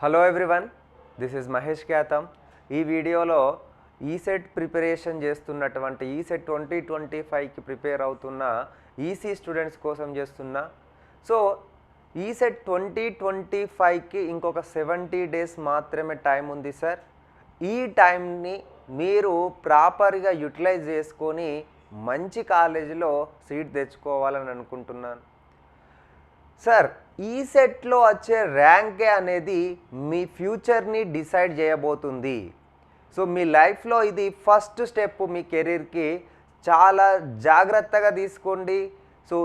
Hello everyone, this is Mahesh Kyatham. ఈ వీడియోలో ECET preparation చేస్తున్నటువంటి ఈసెట్ 2025కి ప్రిపేర్ అవుతున్న ఈసీ స్టూడెంట్స్ కోసం చేస్తున్నా. సో ఈసెట్ 2025కి ఇంకొక 70 డేస్ మాత్రమే టైం ఉంది సార్. ఈ టైంని మీరు ప్రాపర్గా యూటిలైజ్ చేసుకొని మంచి కాలేజీలో సీట్ తెచ్చుకోవాలని అనుకుంటున్నాను సార్. ఈసెట్లో వచ్చే ర్యాంకే అనేది మీ ఫ్యూచర్ని డిసైడ్ చేయబోతుంది. సో మీ లైఫ్లో ఇది ఫస్ట్ స్టెప్ మీ కెరీర్కి. చాలా జాగ్రత్తగా తీసుకోండి. సో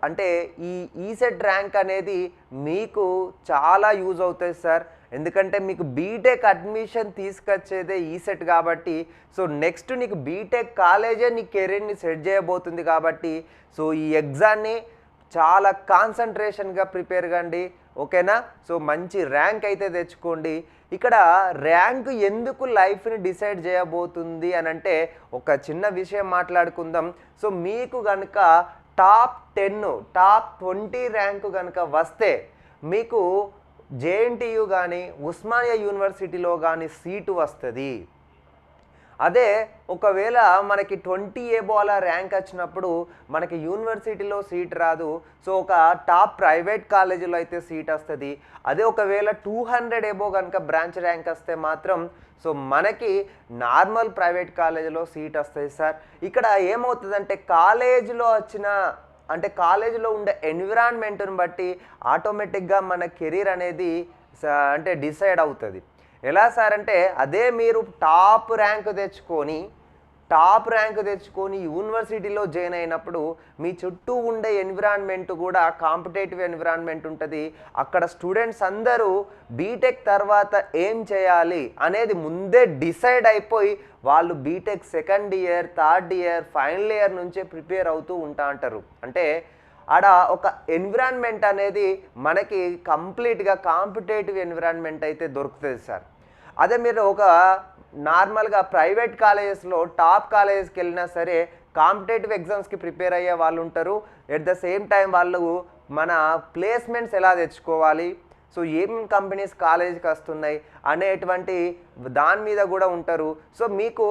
అంటే ఈ ఈసెట్ ర్యాంక్ అనేది మీకు చాలా యూజ్ అవుతుంది సార్. ఎందుకంటే మీకు బీటెక్ అడ్మిషన్ తీసుకొచ్చేదే ఈసెట్ కాబట్టి, సో నెక్స్ట్ నీకు బీటెక్ కాలేజే నీ కెరీర్ని సెట్ చేయబోతుంది కాబట్టి, సో ఈ ఎగ్జామ్ని చాలా కాన్సన్ట్రేషన్గా ప్రిపేర్ కండి, ఓకేనా? సో మంచి ర్యాంక్ అయితే తెచ్చుకోండి. ఇక్కడ ర్యాంక్ ఎందుకు లైఫ్ని డిసైడ్ చేయబోతుంది అని అంటే ఒక చిన్న విషయం మాట్లాడుకుందాం. సో మీకు కనుక టాప్ 10 టాప్ 20 ర్యాంకు కనుక వస్తే మీకు జేఎన్టీయు కానీ ఉస్మానియా యూనివర్సిటీలో కానీ సీటు వస్తుంది. అదే ఒకవేళ మనకి 20 ఏబో అలా ర్యాంక్ వచ్చినప్పుడు మనకి యూనివర్సిటీలో సీట్ రాదు. సో ఒక టాప్ ప్రైవేట్ కాలేజీలో అయితే సీట్ వస్తుంది. అదే ఒకవేళ 200 ఏబో కనుక బ్రాంచ్ ర్యాంక్ వస్తే మాత్రం సో మనకి నార్మల్ ప్రైవేట్ కాలేజీలో సీట్ వస్తుంది సార్. ఇక్కడ ఏమవుతుందంటే కాలేజీలో కాలేజీలో ఉండే ఎన్విరాన్మెంట్ని బట్టి ఆటోమేటిక్గా మన కెరీర్ అనేది అంటే డిసైడ్ అవుతుంది. ఎలా సార్ అంటే అదే మీరు టాప్ ర్యాంక్ తెచ్చుకొని యూనివర్సిటీలో జాయిన్ అయినప్పుడు మీ చుట్టూ ఉండే ఎన్విరాన్మెంట్ కూడా కాంపిటేటివ్ ఎన్విరాన్మెంట్ ఉంటుంది. అక్కడ స్టూడెంట్స్ అందరూ బీటెక్ తర్వాత ఏం చేయాలి అనేది ముందే డిసైడ్ అయిపోయి వాళ్ళు B Tech second year, third year, final year నుంచే ప్రిపేర్ అవుతూ ఉంటారు. అంటే ఆడ ఒక ఎన్విరాన్మెంట్ అనేది మనకి కంప్లీట్గా కాంపిటేటివ్ ఎన్విరాన్మెంట్ అయితే దొరుకుతుంది సార్. అదే మీరు ఒక నార్మల్గా ప్రైవేట్ కాలేజెస్లో టాప్ కాలేజెస్కి వెళ్ళినా సరే కాంపిటేటివ్ ఎగ్జామ్స్కి ప్రిపేర్ అయ్యే వాళ్ళు ఉంటారు. ఎట్ ద సేమ్ టైం వాళ్ళు మన ప్లేస్మెంట్స్ ఎలా తెచ్చుకోవాలి, సో ఏం కంపెనీస్ కాలేజీకి వస్తున్నాయి అనేటువంటి దాని మీద కూడా ఉంటారు. సో మీకు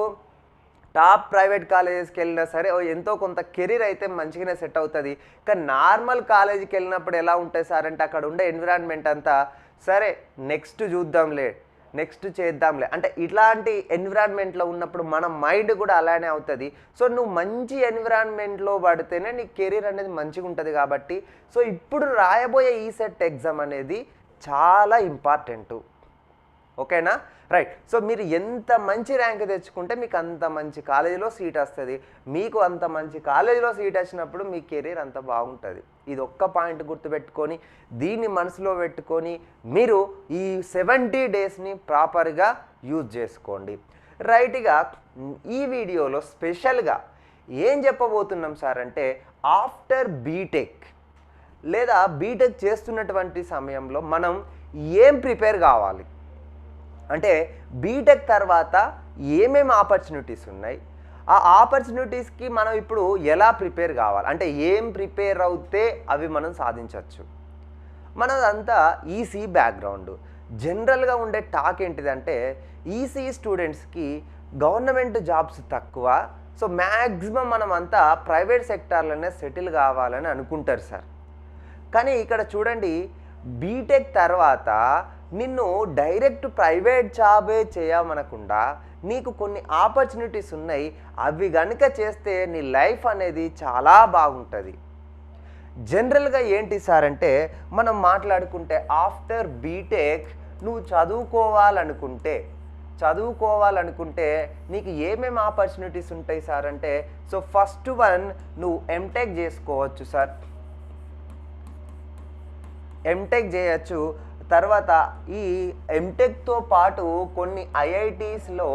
టాప్ ప్రైవేట్ కాలేజెస్కి వెళ్ళినా సరే ఎంతో కొంత కెరీర్ అయితే మంచిగానే సెట్ అవుతుంది. కానీ నార్మల్ కాలేజీకి వెళ్ళినప్పుడు ఎలా ఉంటుంది సార్ అంటే అక్కడ ఉండే ఎన్విరాన్మెంట్ అంతా సరే నెక్స్ట్ చూద్దాంలే, నెక్స్ట్ చేద్దాంలే అంటే ఇట్లాంటి ఎన్విరాన్మెంట్లో ఉన్నప్పుడు మన మైండ్ కూడా అలానే అవుతుంది. సో నువ్వు మంచి ఎన్విరాన్మెంట్లో పడితేనే నీ కెరీర్ అనేది మంచిగా ఉంటుంది కాబట్టి సో ఇప్పుడు రాయబోయే ఈసెట్ ఎగ్జామ్ అనేది చాలా ఇంపార్టెంట్, ఓకేనా? రైట్. సో మీరు ఎంత మంచి ర్యాంక్ తెచ్చుకుంటే మీకు అంత మంచి కాలేజీలో సీట్ వస్తుంది. మీకు అంత మంచి కాలేజీలో సీట్ వచ్చినప్పుడు మీ కెరీర్ అంత బాగుంటుంది. ఇది ఒక్క పాయింట్ గుర్తుపెట్టుకొని దీన్ని మనసులో పెట్టుకొని మీరు ఈ 70 డేస్ని ప్రాపర్గా యూజ్ చేసుకోండి. రైట్గా ఈ వీడియోలో స్పెషల్గా ఏం చెప్పబోతున్నాం సార్ అంటే ఆఫ్టర్ బీటెక్ లేదా బీటెక్ చేస్తున్నటువంటి సమయంలో మనం ఏం ప్రిపేర్ కావాలి అంటే బీటెక్ తర్వాత ఏమేమి ఆపర్చునిటీస్ ఉన్నాయి, ఆ ఆపర్చునిటీస్కి మనం ఇప్పుడు ఎలా ప్రిపేర్ కావాలి అంటే ఏం ప్రిపేర్ అవుతే అవి మనం సాధించవచ్చు. మనదంతా ఈసీ బ్యాక్గ్రౌండ్. జనరల్గా ఉండే టాక్ ఏంటిదంటే ఈసీ స్టూడెంట్స్కి గవర్నమెంట్ జాబ్స్ తక్కువ, సో మ్యాక్సిమం మనం అంతా ప్రైవేట్ సెక్టార్లోనే సెటిల్ కావాలని అనుకుంటారు సార్. కానీ ఇక్కడ చూడండి, బీటెక్ తర్వాత నిన్ను డైరెక్ట్ ప్రైవేట్ జాబే చేయమనకుండా నీకు కొన్ని ఆపర్చునిటీస్ ఉన్నాయి. అవి కనుక చేస్తే నీ లైఫ్ అనేది చాలా బాగుంటుంది. జనరల్గా ఏంటి సార్ అంటే మనం మాట్లాడుకుంటే ఆఫ్టర్ బీటెక్ నువ్వు చదువుకోవాలనుకుంటే నీకు ఏమేమి ఆపర్చునిటీస్ ఉంటాయి సార్ అంటే సో ఫస్ట్ వన్ నువ్వు ఎంటెక్ చేసుకోవచ్చు సార్. ఎంటెక్ చేయొచ్చు. తర్వాత ఈ ఎంటెక్తో పాటు కొన్ని ఐఐటీస్లో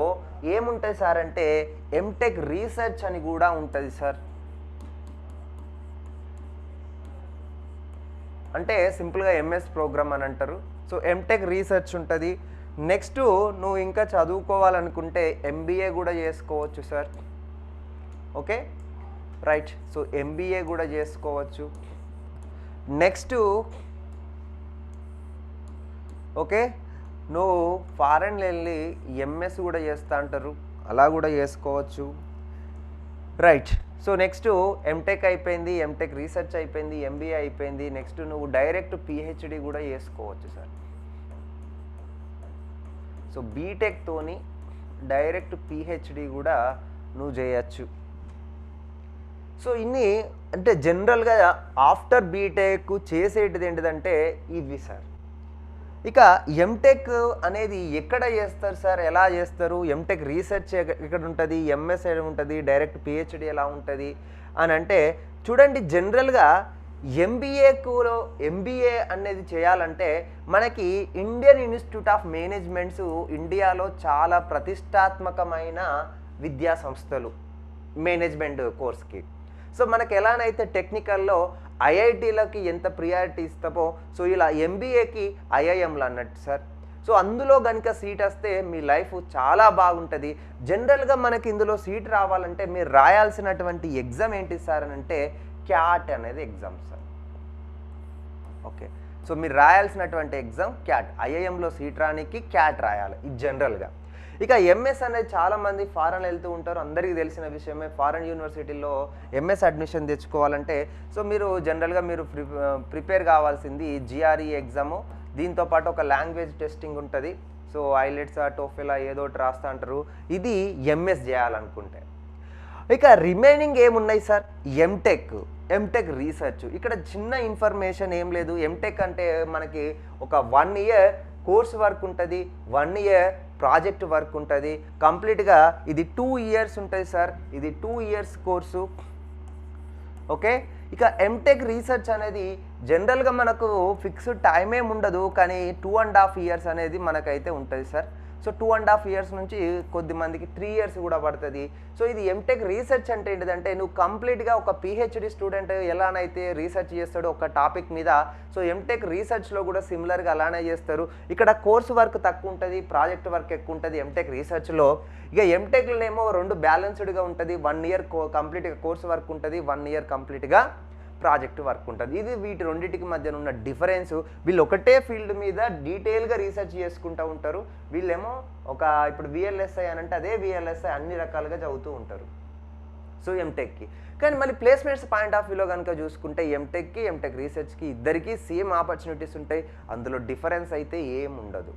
ఏముంటాయి సార్ అంటే ఎంటెక్ రీసెర్చ్ అని కూడా ఉంటుంది సార్. అంటే సింపుల్గా ఎంఎస్ ప్రోగ్రామ్ అని అంటారు. సో ఎంటెక్ రీసెర్చ్ ఉంటుంది. నెక్స్ట్ నువ్వు ఇంకా చదువుకోవాలనుకుంటే ఎంబీఏ కూడా చేసుకోవచ్చు sir. Okay, right. So MBA కూడా చేసుకోవచ్చు. నెక్స్ట్ ఓకే నువ్వు ఫారెన్ వెళ్ళి ఎంఎస్ కూడా చేస్తా అంటారు, అలా కూడా చేసుకోవచ్చు. రైట్. సో నెక్స్ట్ ఎంటెక్ అయిపోయింది, ఎంటెక్ రీసెర్చ్ అయిపోయింది, ఎంబీఏ అయిపోయింది. నెక్స్ట్ నువ్వు డైరెక్ట్ పిహెచ్డి కూడా చేసుకోవచ్చు సార్. సో బీటెక్తోని డైరెక్ట్ పిహెచ్డి కూడా నువ్వు చేయచ్చు. సో ఇన్ని అంటే జనరల్గా ఆఫ్టర్ బీటెక్ చేసేటిది ఏంటిదంటే ఇవి సార్. ఇక ఎంటెక్ అనేది ఎక్కడ చేస్తారు సార్, ఎలా చేస్తారు, ఎంటెక్ రీసెర్చ్ ఎక్కడ ఉంటుంది, ఎంఎస్ ఎలా ఉంటుంది, డైరెక్ట్ పిహెచ్డి ఎలా ఉంటుంది అని అంటే చూడండి, జనరల్గా ఎంబీఏ అనేది చేయాలంటే మనకి ఇండియన్ ఇన్స్టిట్యూట్ ఆఫ్ మేనేజ్మెంట్స్ ఇండియాలో చాలా ప్రతిష్టాత్మకమైన విద్యా సంస్థలు మేనేజ్మెంట్ కోర్స్కి. సో మనకి ఎలానైతే టెక్నికల్లో ఐఐటీలకి ఎంత ప్రియారిటీ ఇస్తామో, సో ఇలా ఎంబీఏకి ఐఐఎంలు అన్నట్టు సార్. సో అందులో కనుక సీట్ వస్తే మీ లైఫ్ చాలా బాగుంటుంది. జనరల్గా మనకి ఇందులో సీట్ రావాలంటే మీరు రాయాల్సినటువంటి ఎగ్జామ్ ఏంటి సార్ అని అంటే క్యాట్ అనేది ఎగ్జామ్ సార్. ఓకే. సో మీరు రాయాల్సినటువంటి ఎగ్జామ్ క్యాట్. ఐఐఎంలో సీట్ రానికి క్యాట్ రాయాలి ఇది జనరల్గా. ఇక ఎంఎస్ అనేది చాలామంది ఫారెన్ వెళ్తూ ఉంటారు, అందరికీ తెలిసిన విషయమే. ఫారెన్ యూనివర్సిటీల్లో ఎంఎస్ అడ్మిషన్ తెచ్చుకోవాలంటే సో మీరు జనరల్గా మీరు ప్రిపేర్ కావాల్సింది జిఆర్ఈ ఎగ్జాము, దీంతోపాటు ఒక లాంగ్వేజ్ టెస్టింగ్ ఉంటుంది. సో ఐలెట్స్ టోఫెలా ఏదో ఒకటి రాస్తా అంటారు, ఇది ఎంఎస్ చేయాలనుకుంటే. ఇక రిమైనింగ్ ఏమున్నాయి సార్, ఎంటెక్ రీసెర్చ్. ఇక్కడ చిన్న ఇన్ఫర్మేషన్ ఏం లేదు. ఎంటెక్ అంటే మనకి ఒక 1 ఇయర్ కోర్స్ వర్క్ ఉంటుంది, 1 ఇయర్ ప్రాజెక్ట్ వర్క్ ఉంటుంది. కంప్లీట్గా ఇది 2 ఇయర్స్ ఉంటుంది సార్, ఇది 2 ఇయర్స్ కోర్సు. ఓకే. ఇక ఎంటెక్ రీసెర్చ్ అనేది జనరల్గా మనకు ఫిక్స్డ్ టైం ఏమి ఉండదు, కానీ 2.5 ఇయర్స్ అనేది మనకైతే ఉంటుంది సార్. సో 2.5 ఇయర్స్ నుంచి కొద్దిమందికి 3 ఇయర్స్ కూడా పడుతుంది. సో ఇది ఎంటెక్ రీసెర్చ్ అంటే ఏంటిదంటే నువ్వు కంప్లీట్గా ఒక పిహెచ్డి స్టూడెంట్ ఎలానైతే రీసెర్చ్ చేస్తాడో ఒక టాపిక్ మీద, సో ఎంటెక్ రీసెర్చ్లో కూడా సిమిలర్గా అలానే చేస్తారు. ఇక్కడ కోర్స్ వర్క్ తక్కువ ఉంటుంది, ప్రాజెక్ట్ వర్క్ ఎక్కువ ఉంటుంది ఎంటెక్ రీసెర్చ్లో. ఇక ఎంటెక్లోనేమో 2 బ్యాలెన్స్డ్గా ఉంటుంది. 1 ఇయర్ కంప్లీట్గా కోర్స్ వర్క్ ఉంటుంది, 1 ఇయర్ కంప్లీట్గా ప్రాజెక్ట్ వర్క్ ఉంటుంది. ఇది వీటి రెండింటికి మధ్యన ఉన్న డిఫరెన్స్. వీళ్ళు ఒకటే ఫీల్డ్ మీద డీటెయిల్గా రీసెర్చ్ చేసుకుంటూ ఉంటారు, వీళ్ళేమో ఒక ఇప్పుడు విఎల్ఎస్ఐ అని అంటే అదే విఎల్ఎస్ఐ అన్ని రకాలుగా చదువుతూ ఉంటారు. సో ఎంటెక్కి కానీ మళ్ళీ ప్లేస్మెంట్స్ పాయింట్ ఆఫ్ వ్యూలో కనుక చూసుకుంటే ఎంటెక్ రీసెర్చ్కి ఇద్దరికీ సేమ్ ఆపర్చునిటీస్ ఉంటాయి, అందులో డిఫరెన్స్ అయితే ఏం ఉండదు.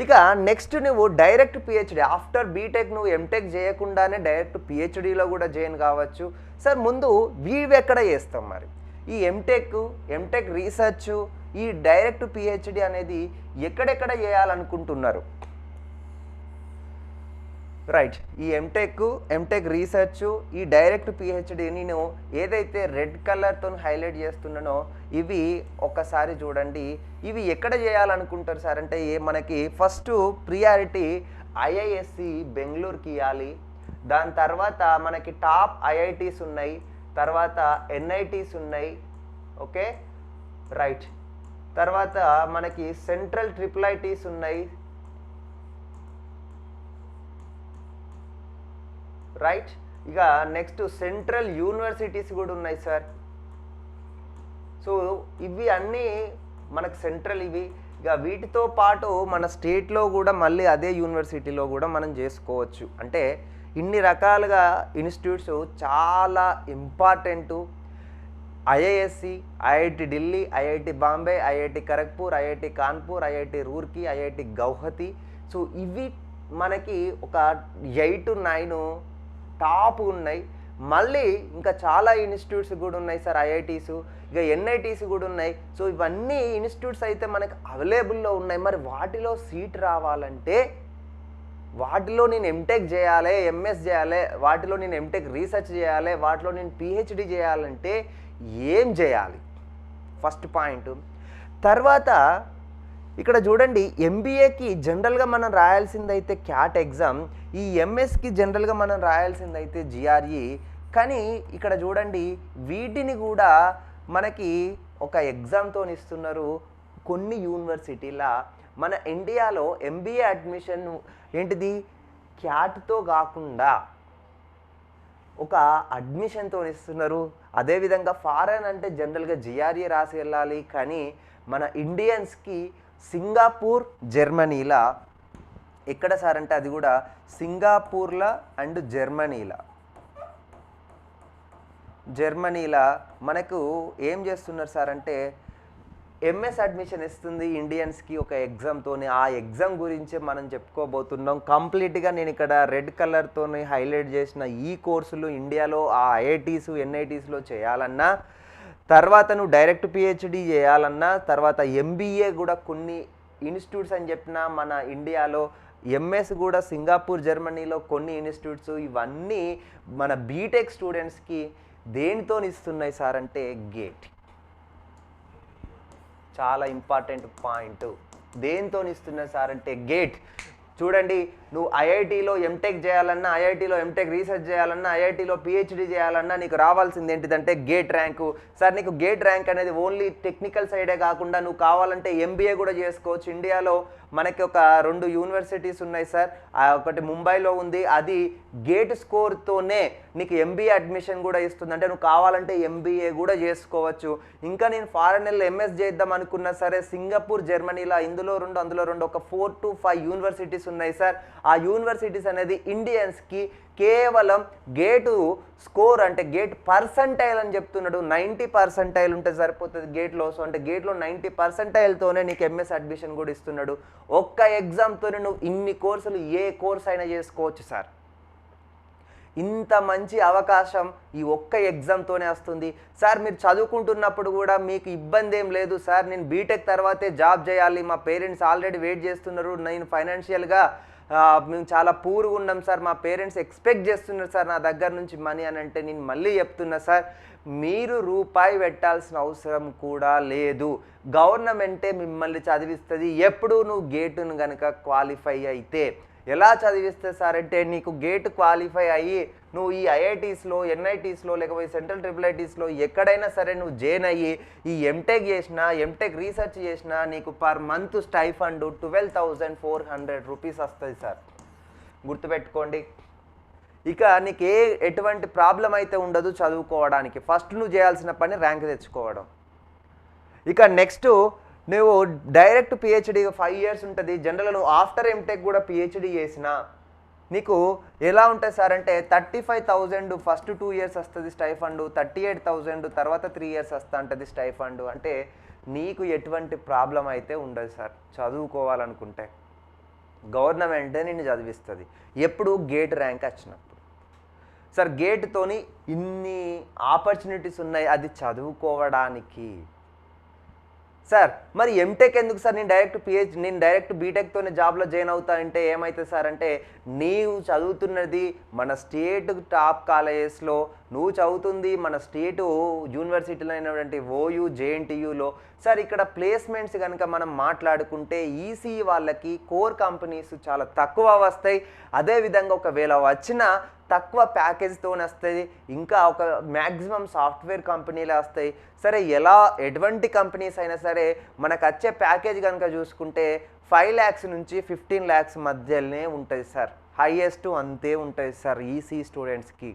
ఇక నెక్స్ట్ నువ్వు డైరెక్ట్ పిహెచ్డి ఆఫ్టర్ బీటెక్ నువ్వు ఎంటెక్ చేయకుండానే డైరెక్ట్ పిహెచ్డిలో కూడా జాయిన్ కావచ్చు సార్. ముందు వీవి ఎక్కడ చేస్తాం మరి ఈ ఎంటెక్ రీసెర్చ్, ఈ డైరెక్ట్ పిహెచ్డి అనేది ఎక్కడెక్కడ చేయాలనుకుంటున్నారు? రైట్. ఈ ఎంటెక్ రీసెర్చ్, ఈ డైరెక్ట్ పిహెచ్డి నేను ఏదైతే రెడ్ కలర్తో హైలైట్ చేస్తున్నానో ఇవి ఒకసారి చూడండి. ఇవి ఎక్కడ చేయాలనుకుంటారు సార్ అంటే మనకి ఫస్ట్ ప్రియారిటీ ఐఐఎస్సి బెంగళూరుకి ఇవ్వాలి. దాని తర్వాత మనకి టాప్ ఐఐటీస్ ఉన్నాయి, తర్వాత ఎన్ఐటీస్ ఉన్నాయి. ఓకే. రైట్. తర్వాత మనకి సెంట్రల్ ట్రిపుల్ ఐటీస్ ఉన్నాయి. రైట్. ఇక నెక్స్ట్ సెంట్రల్ యూనివర్సిటీస్ కూడా ఉన్నాయి సార్. సో ఇవి అన్నీ మనకు సెంట్రల్ ఇవి. ఇక వీటితో పాటు మన స్టేట్లో కూడా మళ్ళీ అదే యూనివర్సిటీలో కూడా మనం చేసుకోవచ్చు. అంటే ఇన్ని రకాలుగా ఇన్స్టిట్యూట్స్ చాలా important. IISc, IIT Delhi, IIT Bombay, IIT Kharagpur, IIT Kanpur, IIT Roorkee, IIT Guwahati. So ఇవి మనకి ఒక 8 9 టాప్ ఉన్నాయి. మళ్ళీ ఇంకా చాలా ఇన్స్టిట్యూట్స్ కూడా ఉన్నాయి సార్, ఐఐటీస్, ఇక ఎన్ఐటీస్ కూడా ఉన్నాయి. సో ఇవన్నీ ఇన్స్టిట్యూట్స్ అయితే మనకు అవైలబుల్లో ఉన్నాయి. మరి వాటిలో సీట్ రావాలంటే వాటిలో నేను ఎంటెక్ చేయాలి, ఎంఎస్ చేయాలి, వాటిలో నేను ఎంటెక్ రీసెర్చ్ చేయాలి, వాటిలో నేను పిహెచ్డి చేయాలంటే ఏం చేయాలి? First point. తర్వాత ఇక్కడ చూడండి, ఎంబీఏకి జనరల్గా మనం రాయాల్సిందైతే క్యాట్ ఎగ్జామ్, ఈ ఎంఎస్కి జనరల్గా మనం రాయాల్సిందైతే జిఆర్ఈ. కానీ ఇక్కడ చూడండి వీటిని కూడా మనకి ఒక ఎగ్జామ్తో ఇస్తున్నారు కొన్ని యూనివర్సిటీల. మన ఇండియాలో ఎంబీఏ అడ్మిషన్ ఏంటిది క్యాట్తో కాకుండా ఒక అడ్మిషన్తో ఇస్తున్నారు. అదేవిధంగా ఫారెన్ అంటే జనరల్గా జిఆర్ఈ రాసి వెళ్ళాలి, కానీ మన ఇండియన్స్కి సింగపూర్ జర్మనీలా ఎక్కడ సార్ అంటే అది కూడా సింగపూర్లా అండ్ జర్మనీలా మనకు ఏం చేస్తున్నారు సార్ అంటే ఎంఎస్ అడ్మిషన్ ఇస్తుంది ఇండియన్స్కి ఒక ఎగ్జామ్తోని. ఆ ఎగ్జామ్ గురించే మనం చెప్పుకోబోతున్నాం. కంప్లీట్గా నేను ఇక్కడ రెడ్ కలర్తో హైలైట్ చేసిన ఈ కోర్సులు ఇండియాలో ఆ ఐఐటీస్ ఎన్ఐటీస్లో చేయాలన్నా, తర్వాత నువ్వు డైరెక్ట్ పిహెచ్డి చేయాలన్నా, తర్వాత ఎంబీఏ కూడా కొన్ని ఇన్స్టిట్యూట్స్ అని చెప్పిన మన ఇండియాలో, ఎంఎస్ కూడా సింగపూర్ జర్మనీలో కొన్ని ఇన్స్టిట్యూట్స్, ఇవన్నీ మన బీటెక్ స్టూడెంట్స్కి దేనితో ఇస్తున్నాయి సార్ అంటే గేట్. చాలా ఇంపార్టెంట్ పాయింట్. దేంతో ఇస్తున్నారు సార్ అంటే గేట్. చూడండి, నువ్వు ఐఐటీలో ఎంటెక్ చేయాలన్నా, ఐఐటీలో ఎంటెక్ రీసెర్చ్ చేయాలన్నా, ఐఐటీలో పిహెచ్డి చేయాలన్నా నీకు రావాల్సింది ఏంటిదంటే గేట్ ర్యాంకు. సార్ నీకు గేట్ ర్యాంక్ అనేది ఓన్లీ టెక్నికల్ సైడే కాకుండా నువ్వు కావాలంటే ఎంబీఏ కూడా చేసుకోవచ్చు. ఇండియాలో మనకి ఒక 2 యూనివర్సిటీస్ ఉన్నాయి సార్. ఒకటి ముంబైలో ఉంది, అది గేట్ స్కోర్తోనే నీకు ఎంబీఏ అడ్మిషన్ కూడా ఇస్తుంది. అంటే నువ్వు కావాలంటే ఎంబీఏ కూడా చేసుకోవచ్చు. ఇంకా నేను ఫారెన్ వెళ్ళి ఎంఎస్ చేద్దాం అనుకున్నా సరే సింగపూర్ జర్మనీలో ఇందులో 2 అందులో 2 ఒక 4 to 5 యూనివర్సిటీస్ ఉన్నాయి సార్. ఆ యూనివర్సిటీస్ అనేది ఇండియన్స్కి కేవలం గేటు స్కోర్ అంటే గేట్ పర్సంటైల్ అని చెప్తున్నాడు. 90% ఉంటే సరిపోతుంది గేట్లో. సో అంటే గేట్లో 90%తోనే నీకు ఎంఎస్ అడ్మిషన్ కూడా ఇస్తున్నాడు. ఒక్క ఎగ్జామ్తోనే నువ్వు ఇన్ని కోర్సులు ఏ కోర్స్ అయినా చేసుకోవచ్చు సార్. ఇంత మంచి అవకాశం ఈ ఒక్క ఎగ్జామ్తోనే వస్తుంది సార్. మీరు చదువుకుంటున్నప్పుడు కూడా మీకు ఇబ్బంది ఏం లేదు సార్. నేను బీటెక్ తర్వాతే జాబ్ చేయాలి, మా పేరెంట్స్ ఆల్రెడీ వెయిట్ చేస్తున్నారు, నేను ఫైనాన్షియల్గా మేము చాలా పూర్గా ఉన్నాం సార్, మా పేరెంట్స్ ఎక్స్పెక్ట్ చేస్తున్నారు సార్ నా దగ్గర నుంచి మనీ అని అంటే, నేను మళ్ళీ చెప్తున్నా సార్, మీరు రూపాయి పెట్టాల్సిన అవసరం కూడా లేదు. గవర్నమెంటే మిమ్మల్ని చదివిస్తుంది ఎప్పుడు నువ్వు గేటును కనుక క్వాలిఫై అయితే. ఎలా చదివిస్తే సార్ అంటే నీకు గేట్ క్వాలిఫై అయ్యి నువ్వు ఈ ఐఐటీస్లో ఎన్ఐటీస్లో లేకపోతే సెంట్రల్ ట్రిపుల్ ఐటీస్లో ఎక్కడైనా సరే నువ్వు జాయిన్ అయ్యి ఈ ఎంటెక్ చేసినా ఎంటెక్ రీసెర్చ్ చేసినా నీకు పర్ మంత్ స్టైఫండ్ 12,400 రూపీస్ వస్తుంది సార్. గుర్తుపెట్టుకోండి. ఇక నీకు ఎటువంటి ప్రాబ్లం అయితే ఉండదు చదువుకోవడానికి. ఫస్ట్ నువ్వు చేయాల్సిన పని ర్యాంక్ తెచ్చుకోవడం. ఇక నెక్స్ట్ నువ్వు డైరెక్ట్ పిహెచ్డి 5 years ఉంటుంది. జనరల్గా నువ్వు ఆఫ్టర్ ఎంటెక్ కూడా పిహెచ్డి చేసినా నీకు ఎలా ఉంటుంది సార్ అంటే 35,000 ఫస్ట్ 2 years వస్తుంది స్టైఫండ్, 38,000 తర్వాత 3 years వస్తా ఉంటుంది స్టైఫండ్. అంటే నీకు ఎటువంటి ప్రాబ్లం అయితే ఉండదు సార్ చదువుకోవాలనుకుంటే. గవర్నమెంటే నిన్ను చదివిస్తుంది ఎప్పుడు గేట్ ర్యాంక్ వచ్చినప్పుడు. సార్ గేట్తోని ఇన్ని ఆపర్చునిటీస్ ఉన్నాయి అది చదువుకోవడానికి. సార్ మరి ఎంటెక్ ఎందుకు సార్, నేను డైరెక్ట్ బీటెక్తోనే జాబ్లో జాయిన్ అవుతా అంటే ఏమవుతుంది సార్ అంటే, నీవు చదువుతున్నది మన స్టేట్ టాప్ కాలేజెస్లో, నువ్వు చదువుతుంది మన స్టేటు యూనివర్సిటీలో అయినటువంటి ఓయూ జేఎన్టీయూలో. సార్ ఇక్కడ ప్లేస్మెంట్స్ కనుక మనం మాట్లాడుకుంటే ఈసీఈ వాళ్ళకి కోర్ కంపెనీస్ చాలా తక్కువ వస్తాయి. అదేవిధంగా ఒకవేళ వచ్చినా తక్కువ ప్యాకేజ్తో వస్తుంది. ఇంకా ఒక మ్యాక్సిమం సాఫ్ట్వేర్ కంపెనీలు వస్తాయి. సరే ఎటువంటి కంపెనీస్ అయినా సరే మనకు వచ్చే ప్యాకేజ్ కనుక చూసుకుంటే 5 lakhs నుంచి 15 lakhs మధ్యలోనే ఉంటుంది సార్. హైయెస్ట్ అంతే ఉంటుంది సార్ ఈసీ స్టూడెంట్స్కి.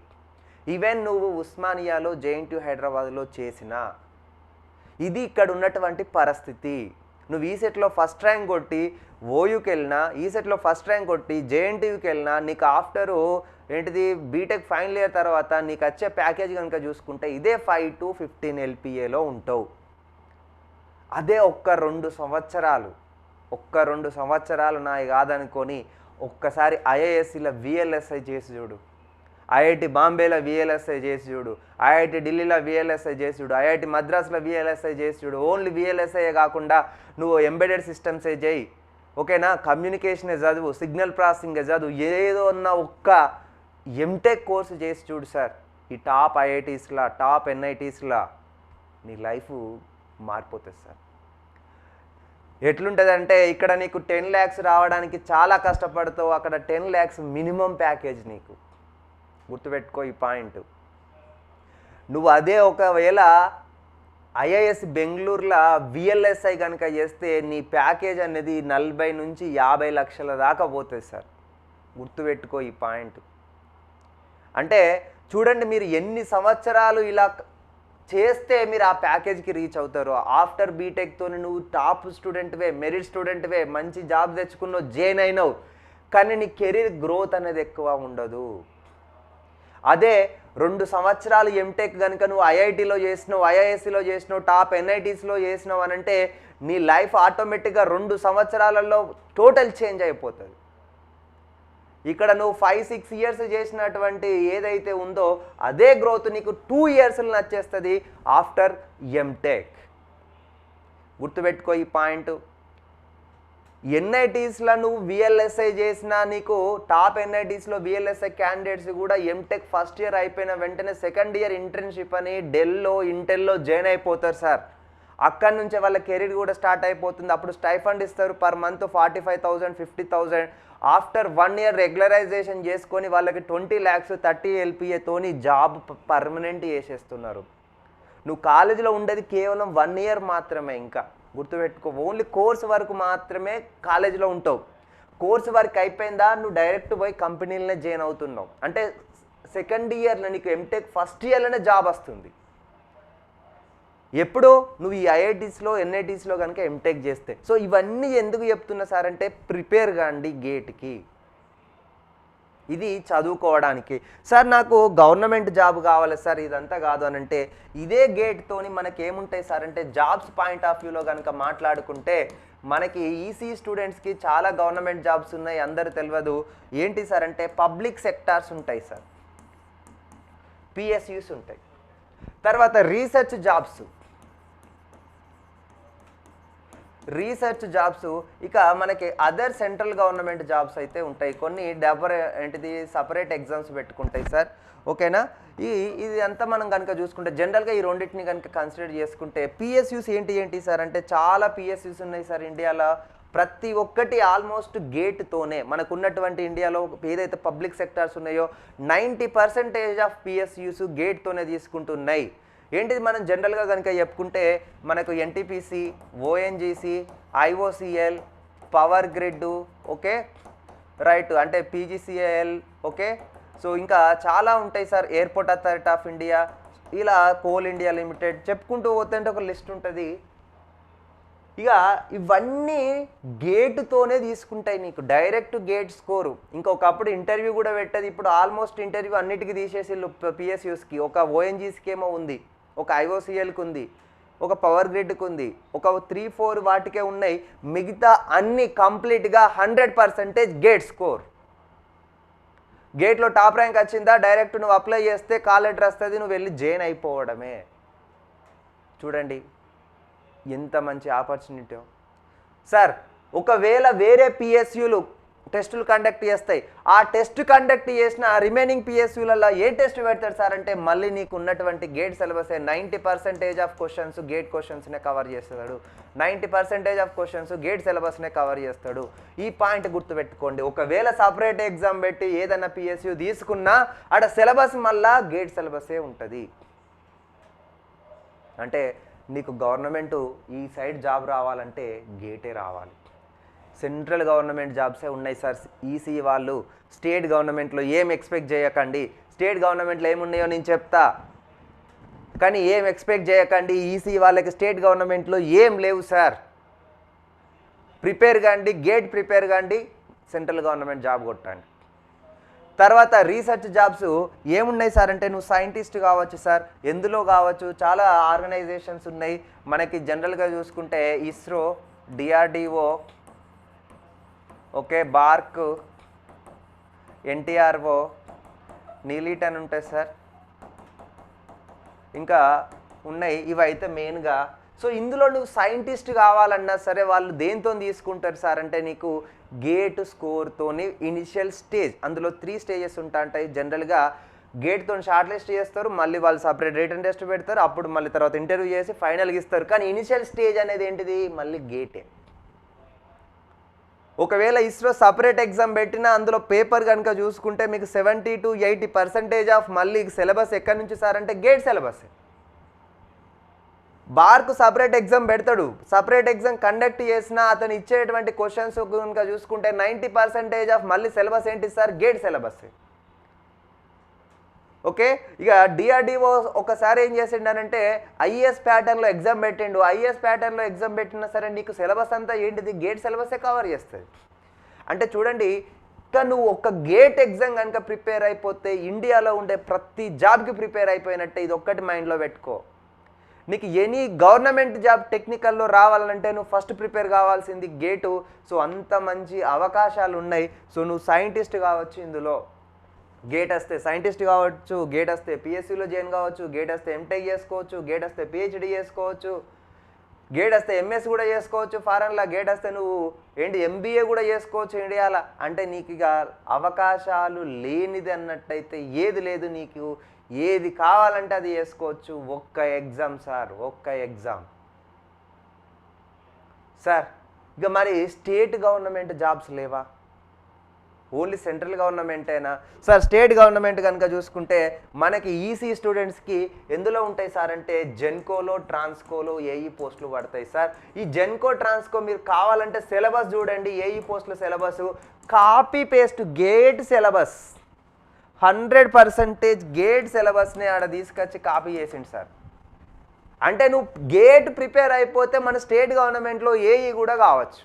ఈవెన్ నువ్వు ఉస్మానియాలో జేఎన్టీయూ హైదరాబాద్లో చేసినా ఇది ఇక్కడ ఉన్నటువంటి పరిస్థితి. నువ్వు ఈ సెట్లో ఫస్ట్ ర్యాంక్ కొట్టి ఓయూకి వెళ్ళినా, ఈ సెట్లో ఫస్ట్ ర్యాంక్ కొట్టి జేఎన్టీయూకి వెళ్ళినా నీకు ఆఫ్టరు ఏంటిది బీటెక్ ఫైనల్ ఇయర్ తర్వాత నీకు వచ్చే ప్యాకేజ్ కనుక చూసుకుంటే ఇదే 5 to 15 LPAలో ఉంటావు. అదే ఒక్క 2 సంవత్సరాలు నాయి కాదనుకొని ఒక్కసారి ఐఐఎస్సిలో VLSI చేసి చూడు, ఐఐటి బాంబేలో VLSI చేసి చూడు, ఐఐటి ఢిల్లీలో VLSI చేసి చూడు, ఐఐటి మద్రాసులో VLSI చేసి చూడు. ఓన్లీ VLSI కాకుండా నువ్వు ఎంబెడెడ్ సిస్టమ్సే చేయి, ఓకేనా, కమ్యూనికేషనే చదువు, సిగ్నల్ ప్రాసెసింగే చదువు, ఏదో ఉన్న ఒక్క ఎంటెక్ కోర్సు చేసి చూడు సార్. ఈ టాప్ ఐఐటీస్లా టాప్ ఎన్ఐటీస్లా నీ లైఫ్ మారిపోతుంది సార్. ఎట్లుంటుందంటే ఇక్కడ నీకు 10 lakhs రావడానికి చాలా కష్టపడతావు, అక్కడ 10 lakhs మినిమం ప్యాకేజ్ నీకు. గుర్తుపెట్టుకో ఈ పాయింట్. నువ్వు అదే ఒకవేళ ఐఐఎస్ బెంగళూరులో VLSI కనుక చేస్తే నీ ప్యాకేజ్ అనేది 40 నుంచి 50 లక్షల దాకా పోతుంది సార్. గుర్తుపెట్టుకో ఈ పాయింట్. అంటే చూడండి మీరు ఎన్ని సంవత్సరాలు ఇలా చేస్తే మీరు ఆ ప్యాకేజ్కి రీచ్ అవుతారు. ఆఫ్టర్ బీటెక్తో నువ్వు టాప్ స్టూడెంట్వే, మెరిట్ స్టూడెంట్వే, మంచి జాబ్ తెచ్చుకున్నావు, జాయిన్ అయినావు, కానీ నీ కెరీర్ గ్రోత్ అనేది ఎక్కువ ఉండదు. అదే 2 సంవత్సరాలు ఎంటెక్ కనుక నువ్వు ఐఐటీలో చేసినావు, ఐఐఎస్సిలో చేసినావు, టాప్ ఎన్ఐటీస్లో చేసినావు అని అంటే నీ లైఫ్ ఆటోమేటిక్గా 2 సంవత్సరాలలో టోటల్ చేంజ్ అయిపోతుంది. ఇక్కడ నువ్వు 5-6 ఇయర్స్ చేసినటువంటి ఏదైతే ఉందో అదే గ్రోత్ నీకు 2 ఇయర్స్లో నచ్చేస్తుంది ఆఫ్టర్ ఎంటెక్. గుర్తుపెట్టుకో ఈ పాయింట్. ఎన్ఐటీస్లో నువ్వు విఎల్ఎస్ఐ చేసినా నీకు టాప్ ఎన్ఐటీస్లో విఎల్ఎస్ఐ క్యాండిడేట్స్ కూడా ఎంటెక్ ఫస్ట్ ఇయర్ అయిపోయిన వెంటనే సెకండ్ ఇయర్ ఇంటర్న్షిప్ అని డెల్లో, ఇంటెల్లో జాయిన్ అయిపోతారు సార్. అక్కడి నుంచే వాళ్ళ కెరీర్ కూడా స్టార్ట్ అయిపోతుంది. అప్పుడు స్టైఫండ్ ఇస్తారు per month 45,000, 50,000. After 1 year regularisation చేసుకొని వాళ్ళకి 20 lakhs 30 LPAతోని జాబ్ పర్మనెంట్ చేసేస్తున్నారు. నువ్వు కాలేజీలో ఉండేది కేవలం 1 ఇయర్ మాత్రమే. ఇంకా గుర్తుపెట్టుకో, ఓన్లీ కోర్స్ వరకు మాత్రమే కాలేజీలో ఉంటావు. కోర్స్ వర్క్ అయిపోయిందా నువ్వు డైరెక్ట్ పోయి కంపెనీలనే జాయిన్ అవుతున్నావు. అంటే సెకండ్ ఇయర్లో నీకు ఎంటెక్ ఫస్ట్ ఇయర్లోనే జాబ్ వస్తుంది. ఎప్పుడో నువ్వు ఈ ఐఐటీస్లో, ఎన్ఐటీస్లో కనుక ఎంటెక్ చేస్తే. సో ఇవన్నీ ఎందుకు చెప్తున్నా సార్ అంటే ప్రిపేర్ కాండి గేట్కి. ఇది చదువుకోవడానికి. సార్ నాకు గవర్నమెంట్ జాబ్ కావాలి సార్, ఇదంతా కాదు అని అంటే ఇదే గేట్తోని మనకి ఏముంటాయి సార్ అంటే జాబ్స్ పాయింట్ ఆఫ్ వ్యూలో కనుక మాట్లాడుకుంటే మనకి ఈసీ స్టూడెంట్స్కి చాలా గవర్నమెంట్ జాబ్స్ ఉన్నాయి, అందరు తెలియదు. ఏంటి సార్ అంటే పబ్లిక్ సెక్టార్స్ ఉంటాయి సార్, పిఎస్యూస్ ఉంటాయి. తర్వాత రీసెర్చ్ జాబ్స్ ఇక మనకి అదర్ సెంట్రల్ గవర్నమెంట్ జాబ్స్ అయితే ఉంటాయి. కొన్ని సపరేట్ ఎగ్జామ్స్ పెట్టుకుంటాయి సార్. ఓకేనా? ఇది అంతా మనం కనుక చూసుకుంటే జనరల్గా ఈ రెండింటిని కనుక కన్సిడర్ చేసుకుంటే పిఎస్యూస్ ఏంటి సార్ అంటే చాలా పిఎస్యూస్ ఉన్నాయి సార్ ఇండియాలో. ప్రతి ఒక్కటి ఆల్మోస్ట్ గేట్తోనే మనకున్నటువంటి ఇండియాలో ఏదైతే పబ్లిక్ సెక్టార్స్ ఉన్నాయో 90% ఆఫ్ పిఎస్యూస్ గేట్తోనే తీసుకుంటున్నాయి. ఏంటిది మనం జనరల్గా కనుక చెప్పుకుంటే మనకు NTPC, ONGC, IOCL, power grid, okay right, అంటే పీజీసీఎల్, ఓకే. సో ఇంకా చాలా ఉంటాయి sir, airport authority of India, ఇలా కోల్ ఇండియా లిమిటెడ్, చెప్పుకుంటూ పోతుంటే ఒక లిస్ట్ ఉంటుంది. ఇక ఇవన్నీ గేట్తోనే తీసుకుంటాయి నీకు డైరెక్ట్ గేట్ స్కోరు. ఇంకొకప్పుడు ఇంటర్వ్యూ కూడా పెట్టేది, ఇప్పుడు ఆల్మోస్ట్ ఇంటర్వ్యూ అన్నిటికీ తీసేసి పిఎస్యూస్కి. ఒక ఓఎన్జీసీకి ఏమో ఉంది, ఒక ఐఓసిఎల్కి ఉంది, ఒక పవర్ గ్రిడ్కి ఉంది, ఒక 3-4 వాటికే ఉన్నాయి. మిగతా అన్ని కంప్లీట్గా 100% గేట్ స్కోర్. గేట్లో టాప్ ర్యాంక్ వచ్చిందా డైరెక్ట్ నువ్వు అప్లై చేస్తే కాల్ లెటర్ వస్తుంది, నువ్వు వెళ్ళి జాయిన్ అయిపోవడమే. చూడండి ఎంత మంచి ఆపర్చునిటీ సార్. ఒకవేళ వేరే పిఎస్యూలు టెస్టులు కండక్ట్ చేస్తాయి, ఆ టెస్ట్ కండక్ట్ చేసిన రిమైనింగ్ పిఎస్యూలలో ఏ టెస్ట్ పెడతాడు సార్ అంటే మళ్ళీ నీకు ఉన్నటువంటి గేట్ సిలబసే. 90% ఆఫ్ క్వశ్చన్స్ గేట్ క్వశ్చన్స్నే కవర్ చేస్తాడు, 90% ఆఫ్ క్వశ్చన్స్ గేట్ సిలబస్నే కవర్ చేస్తాడు. ఈ పాయింట్ గుర్తుపెట్టుకోండి. ఒకవేళ సపరేట్ ఎగ్జామ్ పెట్టి ఏదైనా పిఎస్యూ తీసుకున్నా అక్కడ సిలబస్ మళ్ళా గేట్ సిలబసే ఉంటుంది. అంటే నీకు గవర్నమెంటు ఈ సైడ్ జాబ్ రావాలంటే గేటే రావాలి. సెంట్రల్ గవర్నమెంట్ జాబ్సే ఉన్నాయి సార్ ఈసీ వాళ్ళు. స్టేట్ గవర్నమెంట్లో ఏం ఎక్స్పెక్ట్ చేయకండి. స్టేట్ గవర్నమెంట్లో ఏమున్నాయో నేను చెప్తా, కానీ ఏం ఎక్స్పెక్ట్ చేయకండి. ఈసీ వాళ్ళకి స్టేట్ గవర్నమెంట్లో ఏం లేవు సార్. ప్రిపేర్ కాండి, గేట్ ప్రిపేర్ కాండి, సెంట్రల్ గవర్నమెంట్ జాబ్ కొట్టండి. తర్వాత రీసెర్చ్ జాబ్స్ ఏమున్నాయి సార్ అంటే నువ్వు సైంటిస్ట్ కావచ్చు సార్, ఎందులో కావచ్చు, చాలా ఆర్గనైజేషన్స్ ఉన్నాయి మనకి. జనరల్గా చూసుకుంటే ISRO, DRDO, okay, BARC, NTRO, నీలీట్ అని ఉంటాయి సార్, ఇంకా ఉన్నాయి. ఇవైతే మెయిన్గా. సో ఇందులో నువ్వు సైంటిస్ట్ కావాలన్నా సరే వాళ్ళు దేంతో తీసుకుంటారు సార్ అంటే నీకు గేట్ స్కోర్తోని ఇనిషియల్ స్టేజ్. అందులో 3 స్టేజెస్ ఉంటాయి జనరల్గా. గేట్తో షార్ట్ లిస్ట్ చేస్తారు, మళ్ళీ వాళ్ళు సపరేట్ రిటన్ టెస్ట్ పెడతారు, అప్పుడు మళ్ళీ తర్వాత ఇంటర్వ్యూ చేసి ఫైనల్గా ఇస్తారు. కానీ ఇనిషియల్ స్టేజ్ అనేది ఏంటిది మళ్ళీ గేటే. ఒకవేళ ఇస్రో సపరేట్ ఎగ్జామ్ పెట్టినా అందులో పేపర్ కనుక చూసుకుంటే మీకు 70 to 80% ఆఫ్ మళ్ళీ సిలబస్ ఎక్కడి నుంచి సార్ అంటే గేట్ సిలబస్. బార్కు సపరేట్ ఎగ్జామ్ పెడతాడు, సపరేట్ ఎగ్జామ్ కండక్ట్ చేసినా అతను ఇచ్చేటువంటి క్వశ్చన్స్ కనుక చూసుకుంటే 90% ఆఫ్ మళ్ళీ సిలబస్ ఏంటి సార్ గేట్ సిలబస్. ఓకే, ఇక డిఆర్డిఓ ఒకసారి ఏం చేసిండనంటే ఐఏఎస్ ప్యాటర్న్లో ఎగ్జామ్ పెట్టిండు. ఐఏఎస్ ప్యాటర్న్లో ఎగ్జామ్ పెట్టినా సరే నీకు సిలబస్ అంతా ఏంటిది, గేట్ సిలబసే కవర్ చేస్తుంది. అంటే చూడండి, ఇక నువ్వు ఒక గేట్ ఎగ్జామ్ కనుక ప్రిపేర్ అయిపోతే ఇండియాలో ఉండే ప్రతి జాబ్కి ప్రిపేర్ అయిపోయినట్టే. ఇది ఒక్కటి మైండ్లో పెట్టుకో. నీకు ఎనీ గవర్నమెంట్ జాబ్ టెక్నికల్లో రావాలంటే నువ్వు ఫస్ట్ ప్రిపేర్ కావాల్సింది గేటు. సో అంత మంచి అవకాశాలు ఉన్నాయి. సో నువ్వు సైంటిస్ట్ కావచ్చు, ఇందులో గేట్ వస్తే సైంటిస్ట్ కావచ్చు, గేట్ వస్తే పిఎస్సిలో జాయిన్ కావచ్చు, గేట్ వస్తే ఎంటెక్ చేసుకోవచ్చు, గేట్ వస్తే పిహెచ్డి చేసుకోవచ్చు, గేట్ వస్తే ఎంఎస్ కూడా చేసుకోవచ్చు ఫారెన్లా, గేట్ వస్తే నువ్వు ఎంబీఏ కూడా చేసుకోవచ్చు ఇండియాలో. అంటే నీకు ఇక అవకాశాలు లేనిది అన్నట్టయితే ఏది లేదు. నీకు ఏది కావాలంటే అది చేసుకోవచ్చు. ఒక్క ఎగ్జామ్ సార్, ఒక్క ఎగ్జామ్ సార్. ఇక మరి స్టేట్ గవర్నమెంట్ జాబ్స్ లేవా? ఓన్లీ సెంట్రల్ గవర్నమెంటేనా సార్? స్టేట్ గవర్నమెంట్ కనుక చూసుకుంటే మనకి ఈసీ స్టూడెంట్స్కి ఎందులో ఉంటాయి సార్ అంటే జెన్కోలో, ట్రాన్స్కోలో ఏఈ పోస్టులు పడతాయి సార్. ఈ జెన్కో, ట్రాన్స్కో మీరు కావాలంటే సిలబస్ చూడండి. ఏఈ పోస్టుల syllabus copy paste GATE syllabus 100% GATE సిలబస్ని ఆడ తీసుకొచ్చి కాపీ చేసిండు సార్. అంటే నువ్వు గేట్ ప్రిపేర్ అయిపోతే మన స్టేట్ గవర్నమెంట్లో ఏఈ కూడా కావచ్చు.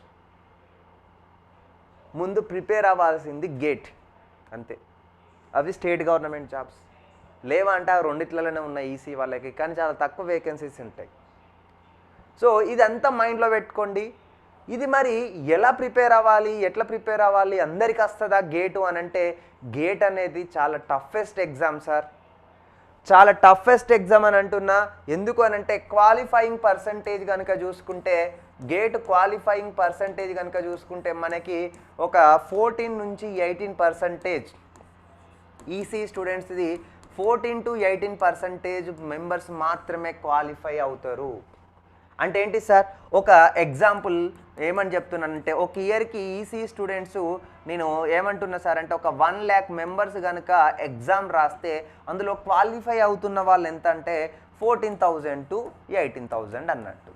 ముందు ప్రిపేర్ అవ్వాల్సింది గేట్, అంతే. అవి స్టేట్ గవర్నమెంట్ జాబ్స్ లేవా అంటే ఆ రెండిట్లలోనే ఉన్నాయి ఈసీ వాళ్ళకి, కానీ చాలా తక్కువ వేకెన్సీస్ ఉంటాయి. సో ఇదంతా మైండ్లో పెట్టుకోండి. ఇది మరి ఎలా ప్రిపేర్ అవ్వాలి, ఎట్లా ప్రిపేర్ అవ్వాలి, అందరికి వస్తుందా గేటు అని అంటే గేట్ అనేది చాలా టఫెస్ట్ ఎగ్జామ్ సార్. చాలా టఫెస్ట్ ఎగ్జామ్ అని అంటున్నా. ఎందుకు అని అంటే క్వాలిఫైయింగ్ పర్సంటేజ్ కనుక చూసుకుంటే గేట్ క్వాలిఫైయింగ్ పర్సంటేజ్ కనుక చూసుకుంటే మనకి ఒక 14 నుంచి 18% ఈసీ స్టూడెంట్స్ది 14 to 18% మెంబర్స్ మాత్రమే క్వాలిఫై అవుతారు. అంటే ఏంటి సార్, ఒక ఎగ్జాంపుల్ ఏమని చెప్తున్నానంటే ఒక ఇయర్కి ఈసీ స్టూడెంట్స్ నేను ఏమంటున్నా సార్ అంటే ఒక 1 lakh మెంబర్స్ కనుక ఎగ్జామ్ రాస్తే అందులో క్వాలిఫై అవుతున్న వాళ్ళు ఎంత అంటే 14,000 to 18,000 అన్నట్టు.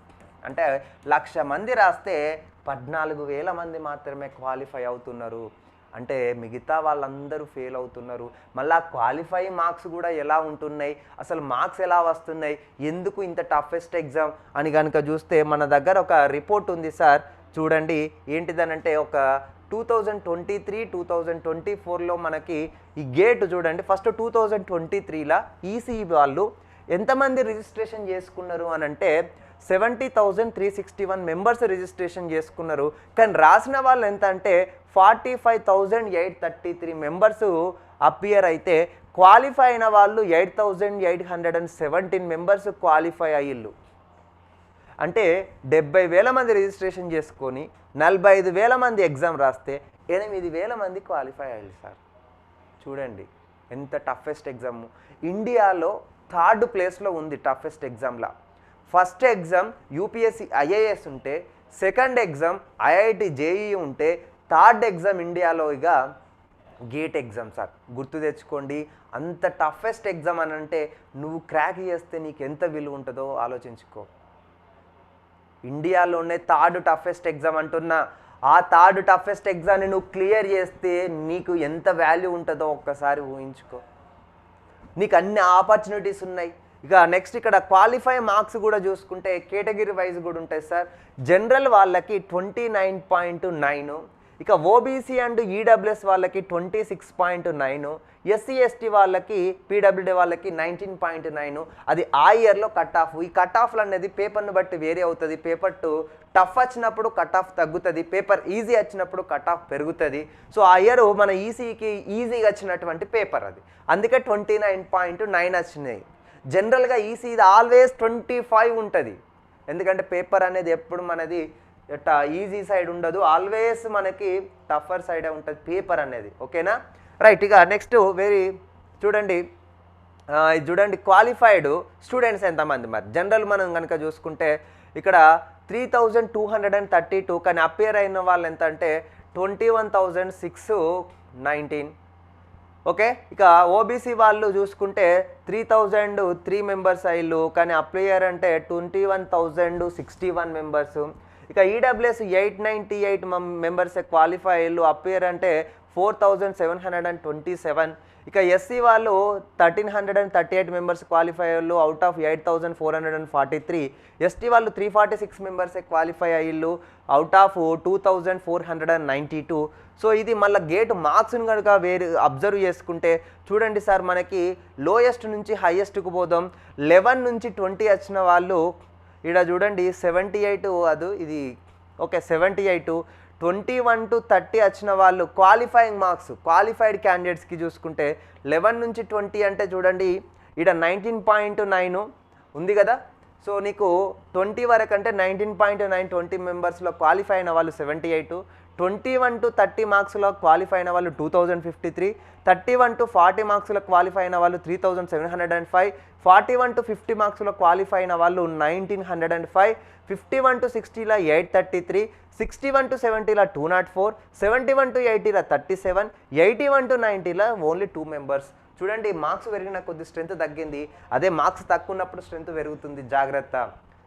అంటే 1,00,000 మంది రాస్తే 14,000 మంది మాత్రమే క్వాలిఫై అవుతున్నారు. అంటే మిగతా వాళ్ళందరూ ఫెయిల్ అవుతున్నారు. మళ్ళీ క్వాలిఫై మార్క్స్ కూడా ఎలా ఉంటున్నాయి, అసలు మార్క్స్ ఎలా వస్తున్నాయి, ఎందుకు ఇంత టఫెస్ట్ ఎగ్జామ్ అని కనుక చూస్తే మన దగ్గర ఒక రిపోర్ట్ ఉంది సార్. చూడండి ఏంటిదనంటే ఒక 2023, 2024లో మనకి ఈ గేట్ చూడండి. ఫస్ట్ 2023లో ఈసీ వాళ్ళు ఎంతమంది రిజిస్ట్రేషన్ చేసుకున్నారు అని అంటే 70,361 మెంబర్స్ రిజిస్ట్రేషన్ చేసుకున్నారు. కానీ రాసిన వాళ్ళు ఎంత అంటే 45,833 మెంబర్స్ అపియర్ అయితే క్వాలిఫై అయిన వాళ్ళు 8,817 మెంబర్స్ క్వాలిఫై అయ్యిళ్ళు. అంటే 70,000 మంది రిజిస్ట్రేషన్ చేసుకొని 45,000 మంది ఎగ్జామ్ రాస్తే 8,000 మంది క్వాలిఫై అయ్యారు సార్. చూడండి ఎంత టఫెస్ట్ ఎగ్జామ్. ఇండియాలో 3rd ప్లేస్లో ఉంది టఫెస్ట్ ఎగ్జామ్లా. ఫస్ట్ ఎగ్జామ్ యూపీఎస్సీ ఐఏఎస్ ఉంటే, సెకండ్ ఎగ్జామ్ ఐఐటి జేఈ ఉంటే, 3rd ఎగ్జామ్ ఇండియాలో ఇక గేట్ ఎగ్జామ్ సార్. గుర్తు తెచ్చుకోండి. అంత టఫెస్ట్ ఎగ్జామ్ అని అంటే నువ్వు క్రాక్ చేస్తే నీకు ఎంత విలువ ఉంటుందో ఆలోచించుకో. ఇండియాలోనే 3rd టఫెస్ట్ ఎగ్జామ్ అంటున్నా. ఆ 3rd టఫెస్ట్ ఎగ్జామ్ని నువ్వు క్లియర్ చేస్తే నీకు ఎంత వాల్యూ ఉంటుందో ఒక్కసారి ఊహించుకో. నీకు అన్ని ఆపర్చునిటీస్ ఉన్నాయి. ఇక నెక్స్ట్ ఇక్కడ క్వాలిఫై మార్క్స్ కూడా చూసుకుంటే కేటగిరీ వైజ్ కూడా ఉంటాయి సార్. జనరల్ వాళ్ళకి 29.9, ఇక ఓబీసీ అండ్ ఈడబ్ల్యూఎస్ వాళ్ళకి 26.9, ఎస్సీ ఎస్టీ వాళ్ళకి పీడబ్ల్యూడీ వాళ్ళకి 19.9. అది ఆ ఇయర్లో కట్ ఆఫ్. ఈ కట్ ఆఫ్లు అనేది పేపర్ను బట్టి వేరే అవుతుంది. పేపర్ 2 టఫ్ వచ్చినప్పుడు కట్ ఆఫ్ తగ్గుతుంది, పేపర్ ఈజీ వచ్చినప్పుడు కట్ ఆఫ్ పెరుగుతుంది. సో ఆ ఇయర్ మన ఈసీకి ఈజీగా వచ్చినటువంటి పేపర్ అది, అందుకే 29.9 వచ్చినాయి. జనరల్గా ఈసీ ఇది ఆల్వేస్ 25 ఉంటుంది. ఎందుకంటే పేపర్ అనేది ఎప్పుడు మనది ఈజీ సైడ్ ఉండదు, ఆల్వేస్ మనకి టఫర్ సైడే ఉంటుంది పేపర్ అనేది. ఓకేనా, రైట్. ఇక నెక్స్ట్ చూడండి ఇది చూడండి క్వాలిఫైడ్ స్టూడెంట్స్ ఎంతమంది మరి. జనరల్ మనం కనుక చూసుకుంటే ఇక్కడ 3,232, కానీ అపియర్ అయిన వాళ్ళు ఎంత అంటే 21,619. ఓకే, ఇక ఓబీసీ వాళ్ళు చూసుకుంటే 3,003 మెంబర్స్ అయ్యిళ్ళు, కానీ అప్లయర్ అంటే 21,061 మెంబర్స్. ఇక ఈడబ్ల్యూఎస్ 898 మెంబర్స్ క్వాలిఫై అయ్యిళ్ళు, అప్లయర్ అంటే 4,727. ఇక ఎస్సీ వాళ్ళు 1338 మెంబర్స్ క్వాలిఫై అయ్యారు అవుట్ ఆఫ్ 8443. ఎస్టీ వాళ్ళు 346 మెంబర్సే క్వాలిఫై అయ్యిళ్ళు అవుట్ ఆఫ్ 2492. సో ఇది మళ్ళీ గేట్ మార్క్స్ని కనుక వేరు అబ్జర్వ్ చేసుకుంటే చూడండి సార్, మనకి లోయెస్ట్ నుంచి హైయెస్ట్కు పోదాం. 11 నుంచి 20 వచ్చిన వాళ్ళు ఇక్కడ చూడండి 78, అది ఇది ఓకే 78. 21 to 30 వచ్చిన వాళ్ళు క్వాలిఫైయింగ్ మార్క్స్ క్వాలిఫైడ్ క్యాండిడేట్స్కి చూసుకుంటే 11 నుంచి 20 అంటే చూడండి ఇక్కడ 19.9 ఉంది కదా. సో నీకు 20 వరకు అంటే 19.9 20 మెంబర్స్లో క్వాలిఫై అయిన వాళ్ళు 78. 21 to 30 మార్క్స్లో క్వాలిఫై అయిన వాళ్ళు 2053. 31 to 40 మార్క్స్లో క్వాలిఫై అయిన వాళ్ళు 3705. 41 to 50 మార్క్స్లో క్వాలిఫై అయిన వాళ్ళు 1905. 51 to 60లో 833. 61 to 70లో 204. 71 to 80లో 37. 81 to 90లో ఓన్లీ 2 మెంబర్స్. చూడండి మార్క్స్ పెరిగిన కొద్ది స్ట్రెంత్ తగ్గింది, అదే మార్క్స్ తక్కువ ఉన్నప్పుడు స్ట్రెంత్ పెరుగుతుంది, జాగ్రత్త.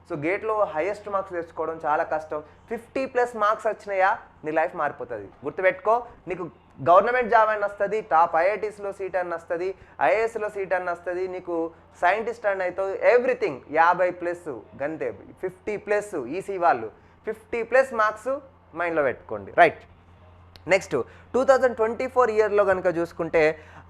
సో గేట్లో హైయెస్ట్ మార్క్స్ తెచ్చుకోవడం చాలా కష్టం. 50+ మార్క్స్ వచ్చినాయా నీ లైఫ్ మారిపోతుంది. గుర్తుపెట్టుకో, నీకు గవర్నమెంట్ జాబ్ అని వస్తుంది, టాప్ ఐఐటీస్లో సీట్ అని వస్తుంది, ఐఏఎస్లో సీట్ అని వస్తుంది, నీకు సైంటిస్ట్ అని అవుతావు, ఎవ్రీథింగ్ 50+ గంతే. 50+ ఈసీ వాళ్ళు 50+ మార్క్స్ మైండ్లో పెట్టుకోండి, రైట్. నెక్స్ట్ 2024 ఇయర్లో కనుక చూసుకుంటే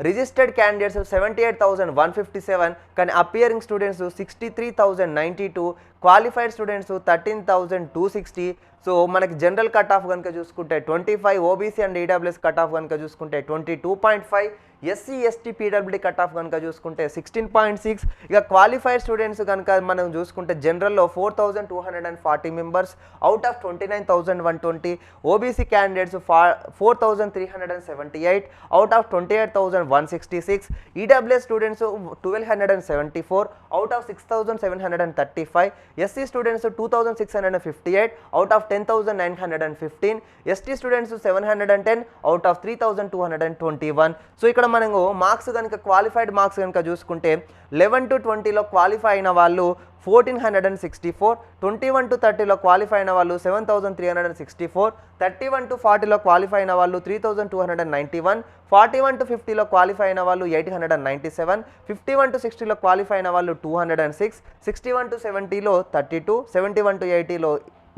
రిజిస్టర్డ్ క్యాండిడేట్స్ 78,157, కానీ appearing students 63,092, qualified students 13,260. So మనకి జనరల్ కట్ ఆఫ్ కనుక చూసుకుంటే 25, OBC and EWS cut off కనుక చూసుకుంటే 22.5, SC ST PWD cut off కనుక చూసుకుంటే 16.6. ఇక క్వాలిఫైడ్ స్టూడెంట్స్ కనుక మనం చూసుకుంటే జనరల్లో 4,240 members out of 29,120. OBC candidates 4,378 out of 28,166. EWS students 1,274 out of 6,735. SC students 2,658 out of 10,915. ST students 710 out of 3,221. So ఇక్కడ మనము మార్క్స్ కనుక క్వాలిఫైడ్ మార్క్స్ కనుక చూసుకుంటే 11 to 20లో క్వాలిఫై అయిన వాళ్ళు 1,464. 21 to 30లో క్వాలిఫై అయిన వాళ్ళు 7,364. 31 to 40లో క్వాలిఫై అయిన వాళ్ళు 3,291. 41 to 50లో క్వాలిఫై అయిన వాళ్ళు 897. 51 to 60లో క్వాలిఫై అయిన వాళ్ళు 206. 61 to 70లో 32. 71 to 80లో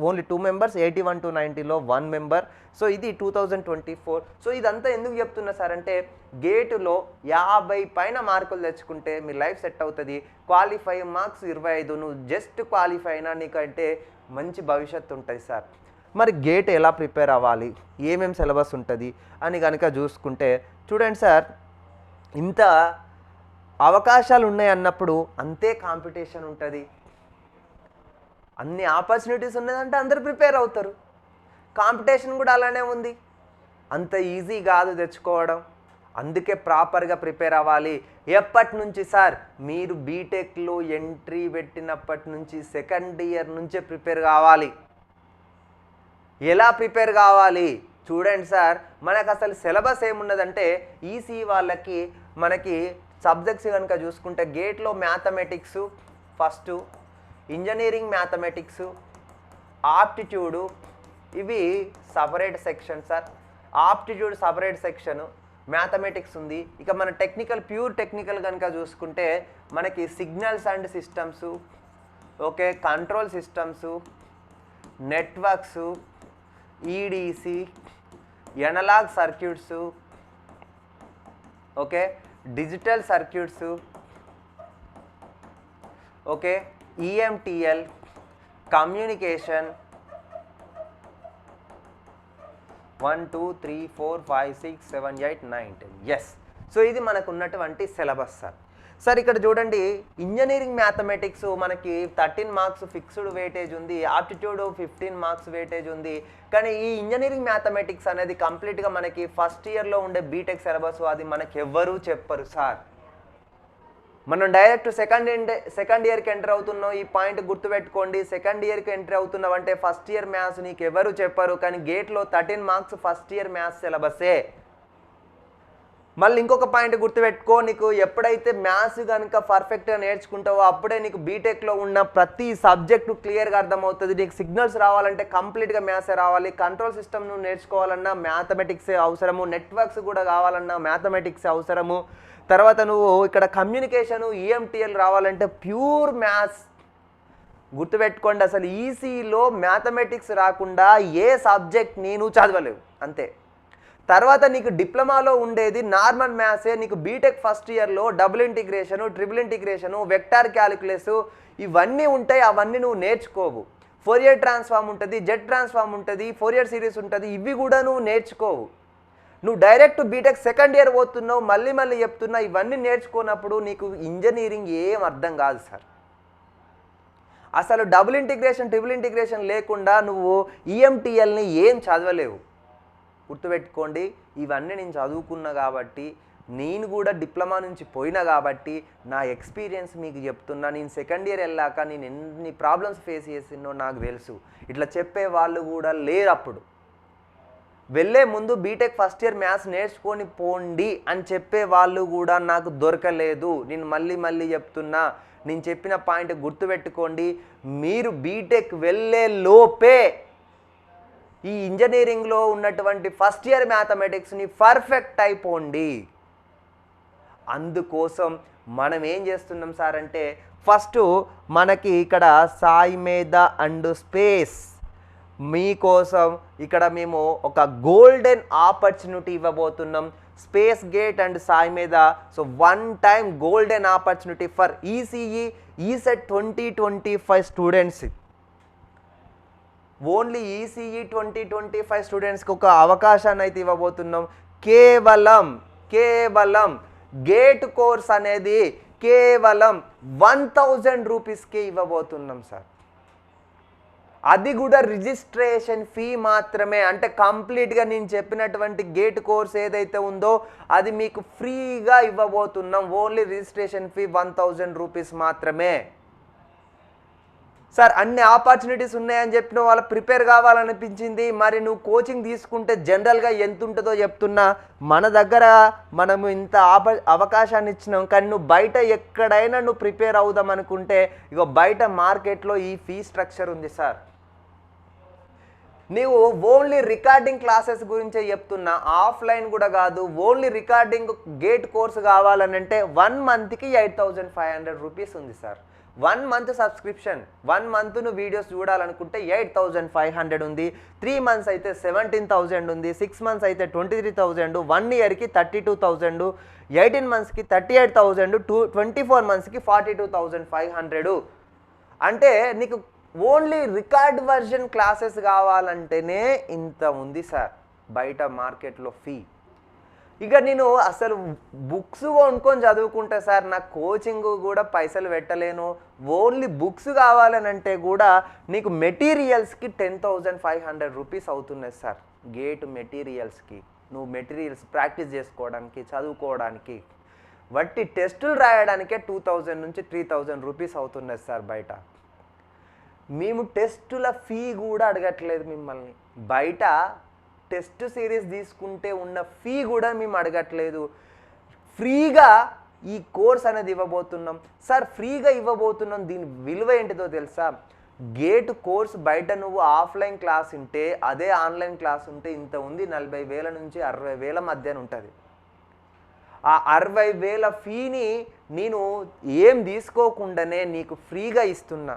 ఓన్లీ 2 మెంబర్స్. 81 to 90లో 1 మెంబర్. సో ఇది 2024. సో ఇదంతా ఎందుకు చెప్తున్నా సార్ అంటే గేటులో 50 పైన మార్కులు తెచ్చుకుంటే మీ లైఫ్ సెట్ అవుతుంది. క్వాలిఫై మార్క్స్ 25, నువ్వు జస్ట్ క్వాలిఫై అయినా నీకంటే మంచి భవిష్యత్తు ఉంటుంది సార్. మరి గేట్ ఎలా ప్రిపేర్ అవ్వాలి, ఏమేమి సిలబస్ ఉంటుంది అని కనుక చూసుకుంటే చూడండి సార్, ఇంత అవకాశాలు ఉన్నాయి అన్నప్పుడు అంతే కాంపిటీషన్ ఉంటుంది. అన్ని ఆపర్చునిటీస్ ఉన్నదంటే అందరూ ప్రిపేర్ అవుతారు. కాంపిటీషన్ కూడా అలానే ఉంది, అంత ఈజీ కాదు తెచ్చుకోవడం. అందుకే ప్రాపర్గా ప్రిపేర్ అవ్వాలి. ఎప్పటి నుంచి సార్, మీరు బీటెక్లో ఎంట్రీ పెట్టినప్పటి నుంచి సెకండ్ ఇయర్ నుంచే ప్రిపేర్ కావాలి. ఎలా ప్రిపేర్ కావాలి చూడండి సార్, మనకు అసలు సిలబస్ ఏమున్నదంటే ఈసీ వాళ్ళకి మనకి సబ్జెక్ట్స్ కనుక చూసుకుంటే గేట్లో mathematics first, engineering mathematics, aptitude, ఇవి separate section sir. Aptitude separate section, mathematics ఉంది. ఇక మన టెక్నికల్ ప్యూర్ టెక్నికల్ కనుక చూసుకుంటే మనకి signals and systems, okay, control systems, networks, EDC, analog circuits, okay, digital circuits, okay, EMTL, communication, 1 2 3 4 5 6 7 8 9 10. Yes. So ఇది మనకు ఉన్నటువంటి సిలబస్ సార్. సార్ ఇక్కడ చూడండి, ఇంజనీరింగ్ మ్యాథమెటిక్స్ మనకి 13 మార్క్స్ ఫిక్స్డ్ వెయిటేజ్ ఉంది, ఆప్టిట్యూడ్ 15 మార్క్స్ వెయిటేజ్ ఉంది. కానీ ఈ ఇంజనీరింగ్ మ్యాథమెటిక్స్ అనేది కంప్లీట్గా మనకి ఫస్ట్ ఇయర్లో ఉండే బీటెక్ సిలబస్, అది మనకి ఎవ్వరూ చెప్పరు సార్. మనం డైరెక్ట్ సెకండ్ ఇయర్కి ఎంటర్ అవుతున్నాం. ఈ పాయింట్ గుర్తుపెట్టుకోండి, సెకండ్ ఇయర్కి ఎంటర్ అవుతున్నావు అంటే ఫస్ట్ ఇయర్ మ్యాథ్స్ నీకు ఎవరు చెప్పరు. కానీ గేట్లో 13 మార్క్స్ ఫస్ట్ ఇయర్ మ్యాథ్స్ సిలబసే. మళ్ళీ ఇంకొక పాయింట్ గుర్తుపెట్టుకో, నీకు ఎప్పుడైతే మ్యాథ్స్ కనుక పర్ఫెక్ట్గా నేర్చుకుంటావో అప్పుడే నీకు బీటెక్లో ఉన్న ప్రతి సబ్జెక్టు క్లియర్గా అర్థమవుతుంది. నీకు సిగ్నల్స్ రావాలంటే కంప్లీట్గా మ్యాథ్సే రావాలి, కంట్రోల్ సిస్టమ్ నువ్వు నేర్చుకోవాలన్నా మ్యాథమెటిక్సే అవసరము, నెట్వర్క్స్ కూడా కావాలన్నా మ్యాథమెటిక్సే అవసరము. తర్వాత నువ్వు ఇక్కడ కమ్యూనికేషను ఈఎంటీఎల్ రావాలంటే ప్యూర్ మ్యాథ్స్. గుర్తుపెట్టుకోండి, అసలు ఈసీలో మ్యాథమెటిక్స్ రాకుండా ఏ సబ్జెక్ట్ నేను చదవలేవు అంతే. తర్వాత నీకు డిప్లొమాలో ఉండేది నార్మల్ మ్యాథ్సే. నీకు బీటెక్ ఫస్ట్ ఇయర్లో double integration, triple integration, vector calculus ఇవన్నీ ఉంటాయి, అవన్నీ నువ్వు నేర్చుకోవు. ఫోరియర్ ట్రాన్స్ఫార్మ్ ఉంటుంది, జెడ్ ట్రాన్స్ఫార్మ్ ఉంటుంది, ఫోరియర్ సిరీస్ ఉంటుంది, ఇవి కూడా నువ్వు నేర్చుకోవు. నువ్వు డైరెక్ట్ బీటెక్ సెకండ్ ఇయర్ పోతున్నావు, మళ్ళీ చెప్తున్నా, ఇవన్నీ నేర్చుకున్నప్పుడు నీకు ఇంజనీరింగ్ ఏం అర్థం కాదు సార్. అసలు డబుల్ ఇంటిగ్రేషన్, ట్రిపుల్ ఇంటిగ్రేషన్ లేకుండా నువ్వు ఈఎంటీఎల్ని ఏం చదవలేవు. గుర్తుపెట్టుకోండి, ఇవన్నీ నేను చదువుకున్నా కాబట్టి, నేను కూడా డిప్లొమా నుంచి పోయినా కాబట్టి నా ఎక్స్పీరియన్స్ మీకు చెప్తున్నా. నేను సెకండ్ ఇయర్ వెళ్ళాక నేను ఎన్ని ప్రాబ్లమ్స్ ఫేస్ చేసినో నాకు తెలుసు. ఇట్లా చెప్పే వాళ్ళు కూడా లేరు. అప్పుడు వెళ్ళే ముందు బీటెక్ ఫస్ట్ ఇయర్ మ్యాథ్స్ నేర్చుకొని పోండి అని చెప్పే వాళ్ళు కూడా నాకు దొరకలేదు. నేను మళ్ళీ చెప్తున్నా, నేను చెప్పిన పాయింట్ గుర్తుపెట్టుకోండి. మీరు బీటెక్ వెళ్ళే లోపే ఈ ఇంజనీరింగ్లో ఉన్నటువంటి ఫస్ట్ ఇయర్ మ్యాథమెటిక్స్ని పర్ఫెక్ట్ అయిపోండి. అందుకోసం మనం ఏం చేస్తున్నాం సార్ అంటే, ఫస్ట్ మనకి ఇక్కడ సాయి మేధ అండ్ స్పేస్ మీకోసం ఇక్కడ మేము ఒక గోల్డెన్ ఆపర్చునిటీ ఇవ్వబోతున్నాం. Space GATE and Sai Medha. So one time golden opportunity for ECE ECET 2025 students. Only ECE 2025 స్టూడెంట్స్కి ఒక అవకాశాన్ని అయితే ఇవ్వబోతున్నాం. కేవలం గేట్ కోర్స్ అనేది కేవలం 1000 రూపీస్కే ఇవ్వబోతున్నాం సార్. అది కూడా రిజిస్ట్రేషన్ ఫీ మాత్రమే. అంటే కంప్లీట్గా నేను చెప్పినటువంటి గేట్ కోర్స్ ఏదైతే ఉందో అది మీకు ఫ్రీగా ఇవ్వబోతున్నాం. ఓన్లీ రిజిస్ట్రేషన్ ఫీ 1000 రూపీస్ మాత్రమే. సార్ అన్ని ఆపర్చునిటీస్ ఉన్నాయని చెప్పిన వాళ్ళు ప్రిపేర్ కావాలనిపించింది. మరి నువ్వు కోచింగ్ తీసుకుంటే జనరల్గా ఎంత ఉంటుందో చెప్తున్నా. మన దగ్గర మనము ఇంత అవకాశాన్ని ఇచ్చినాం, కానీ నువ్వు బయట ఎక్కడైనా నువ్వు ప్రిపేర్ అవుదాం అనుకుంటే ఇగో బయట మార్కెట్లో ఈ ఫీ స్ట్రక్చర్ ఉంది సార్. నీవు ఓన్లీ రికార్డింగ్ క్లాసెస్ గురించే చెప్తున్నా, ఆఫ్లైన్ కూడా కాదు. ఓన్లీ రికార్డింగ్ గేట్ కోర్స్ కావాలనంటే 1 మంత్కి 8500 రూపీస్ ఉంది సార్. 1 month subscription. 1 మంత్ నువ్వు వీడియోస్ చూడాలనుకుంటే 8500 ఉంది. 3 మంత్స్ అయితే 17000 ఉంది. 6 మంత్స్ అయితే 23000, 1 ఇయర్కి 32000, 18 మంత్స్కి 38000, 24 మంత్స్కి 42500. అంటే నీకు ఓన్లీ రికార్డ్ వర్జన్ క్లాసెస్ కావాలంటేనే ఇంత ఉంది సార్ బయట మార్కెట్లో ఫీ. ఇక నేను అసలు బుక్స్ కొనుక్కొని చదువుకుంటా సార్, నాకు కోచింగ్ కూడా పైసలు పెట్టలేను. ఓన్లీ బుక్స్ కావాలనంటే కూడా నీకు మెటీరియల్స్కి 10,500 రూపీస్ అవుతున్నాయి సార్. గేట్ మెటీరియల్స్కి నువ్వు మెటీరియల్స్ ప్రాక్టీస్ చేసుకోవడానికి, చదువుకోవడానికి, వట్టి టెస్టులు రాయడానికే 2000 నుంచి 3000 రూపీస్ అవుతున్నాయి సార్ బయట. మేము టెస్టుల ఫీ కూడా అడగట్లేదు మిమ్మల్ని. బయట టెస్ట్ సిరీస్ తీసుకుంటే ఉన్న ఫీ కూడా మేము అడగట్లేదు. ఫ్రీగా ఈ కోర్స్ అనేది ఇవ్వబోతున్నాం సార్. ఫ్రీగా ఇవ్వబోతున్నాం. దీని విలువ ఏంటిదో తెలుసా? గేట్ కోర్స్ బయట నువ్వు ఆఫ్లైన్ క్లాస్ ఉంటే అదే ఆన్లైన్ క్లాస్ ఉంటే ఇంత ఉంది. 40,000 నుంచి 60,000 మధ్యన ఉంటుంది. ఆ 60,000 ఫీని నేను ఏం తీసుకోకుండానే నీకు ఫ్రీగా ఇస్తున్నా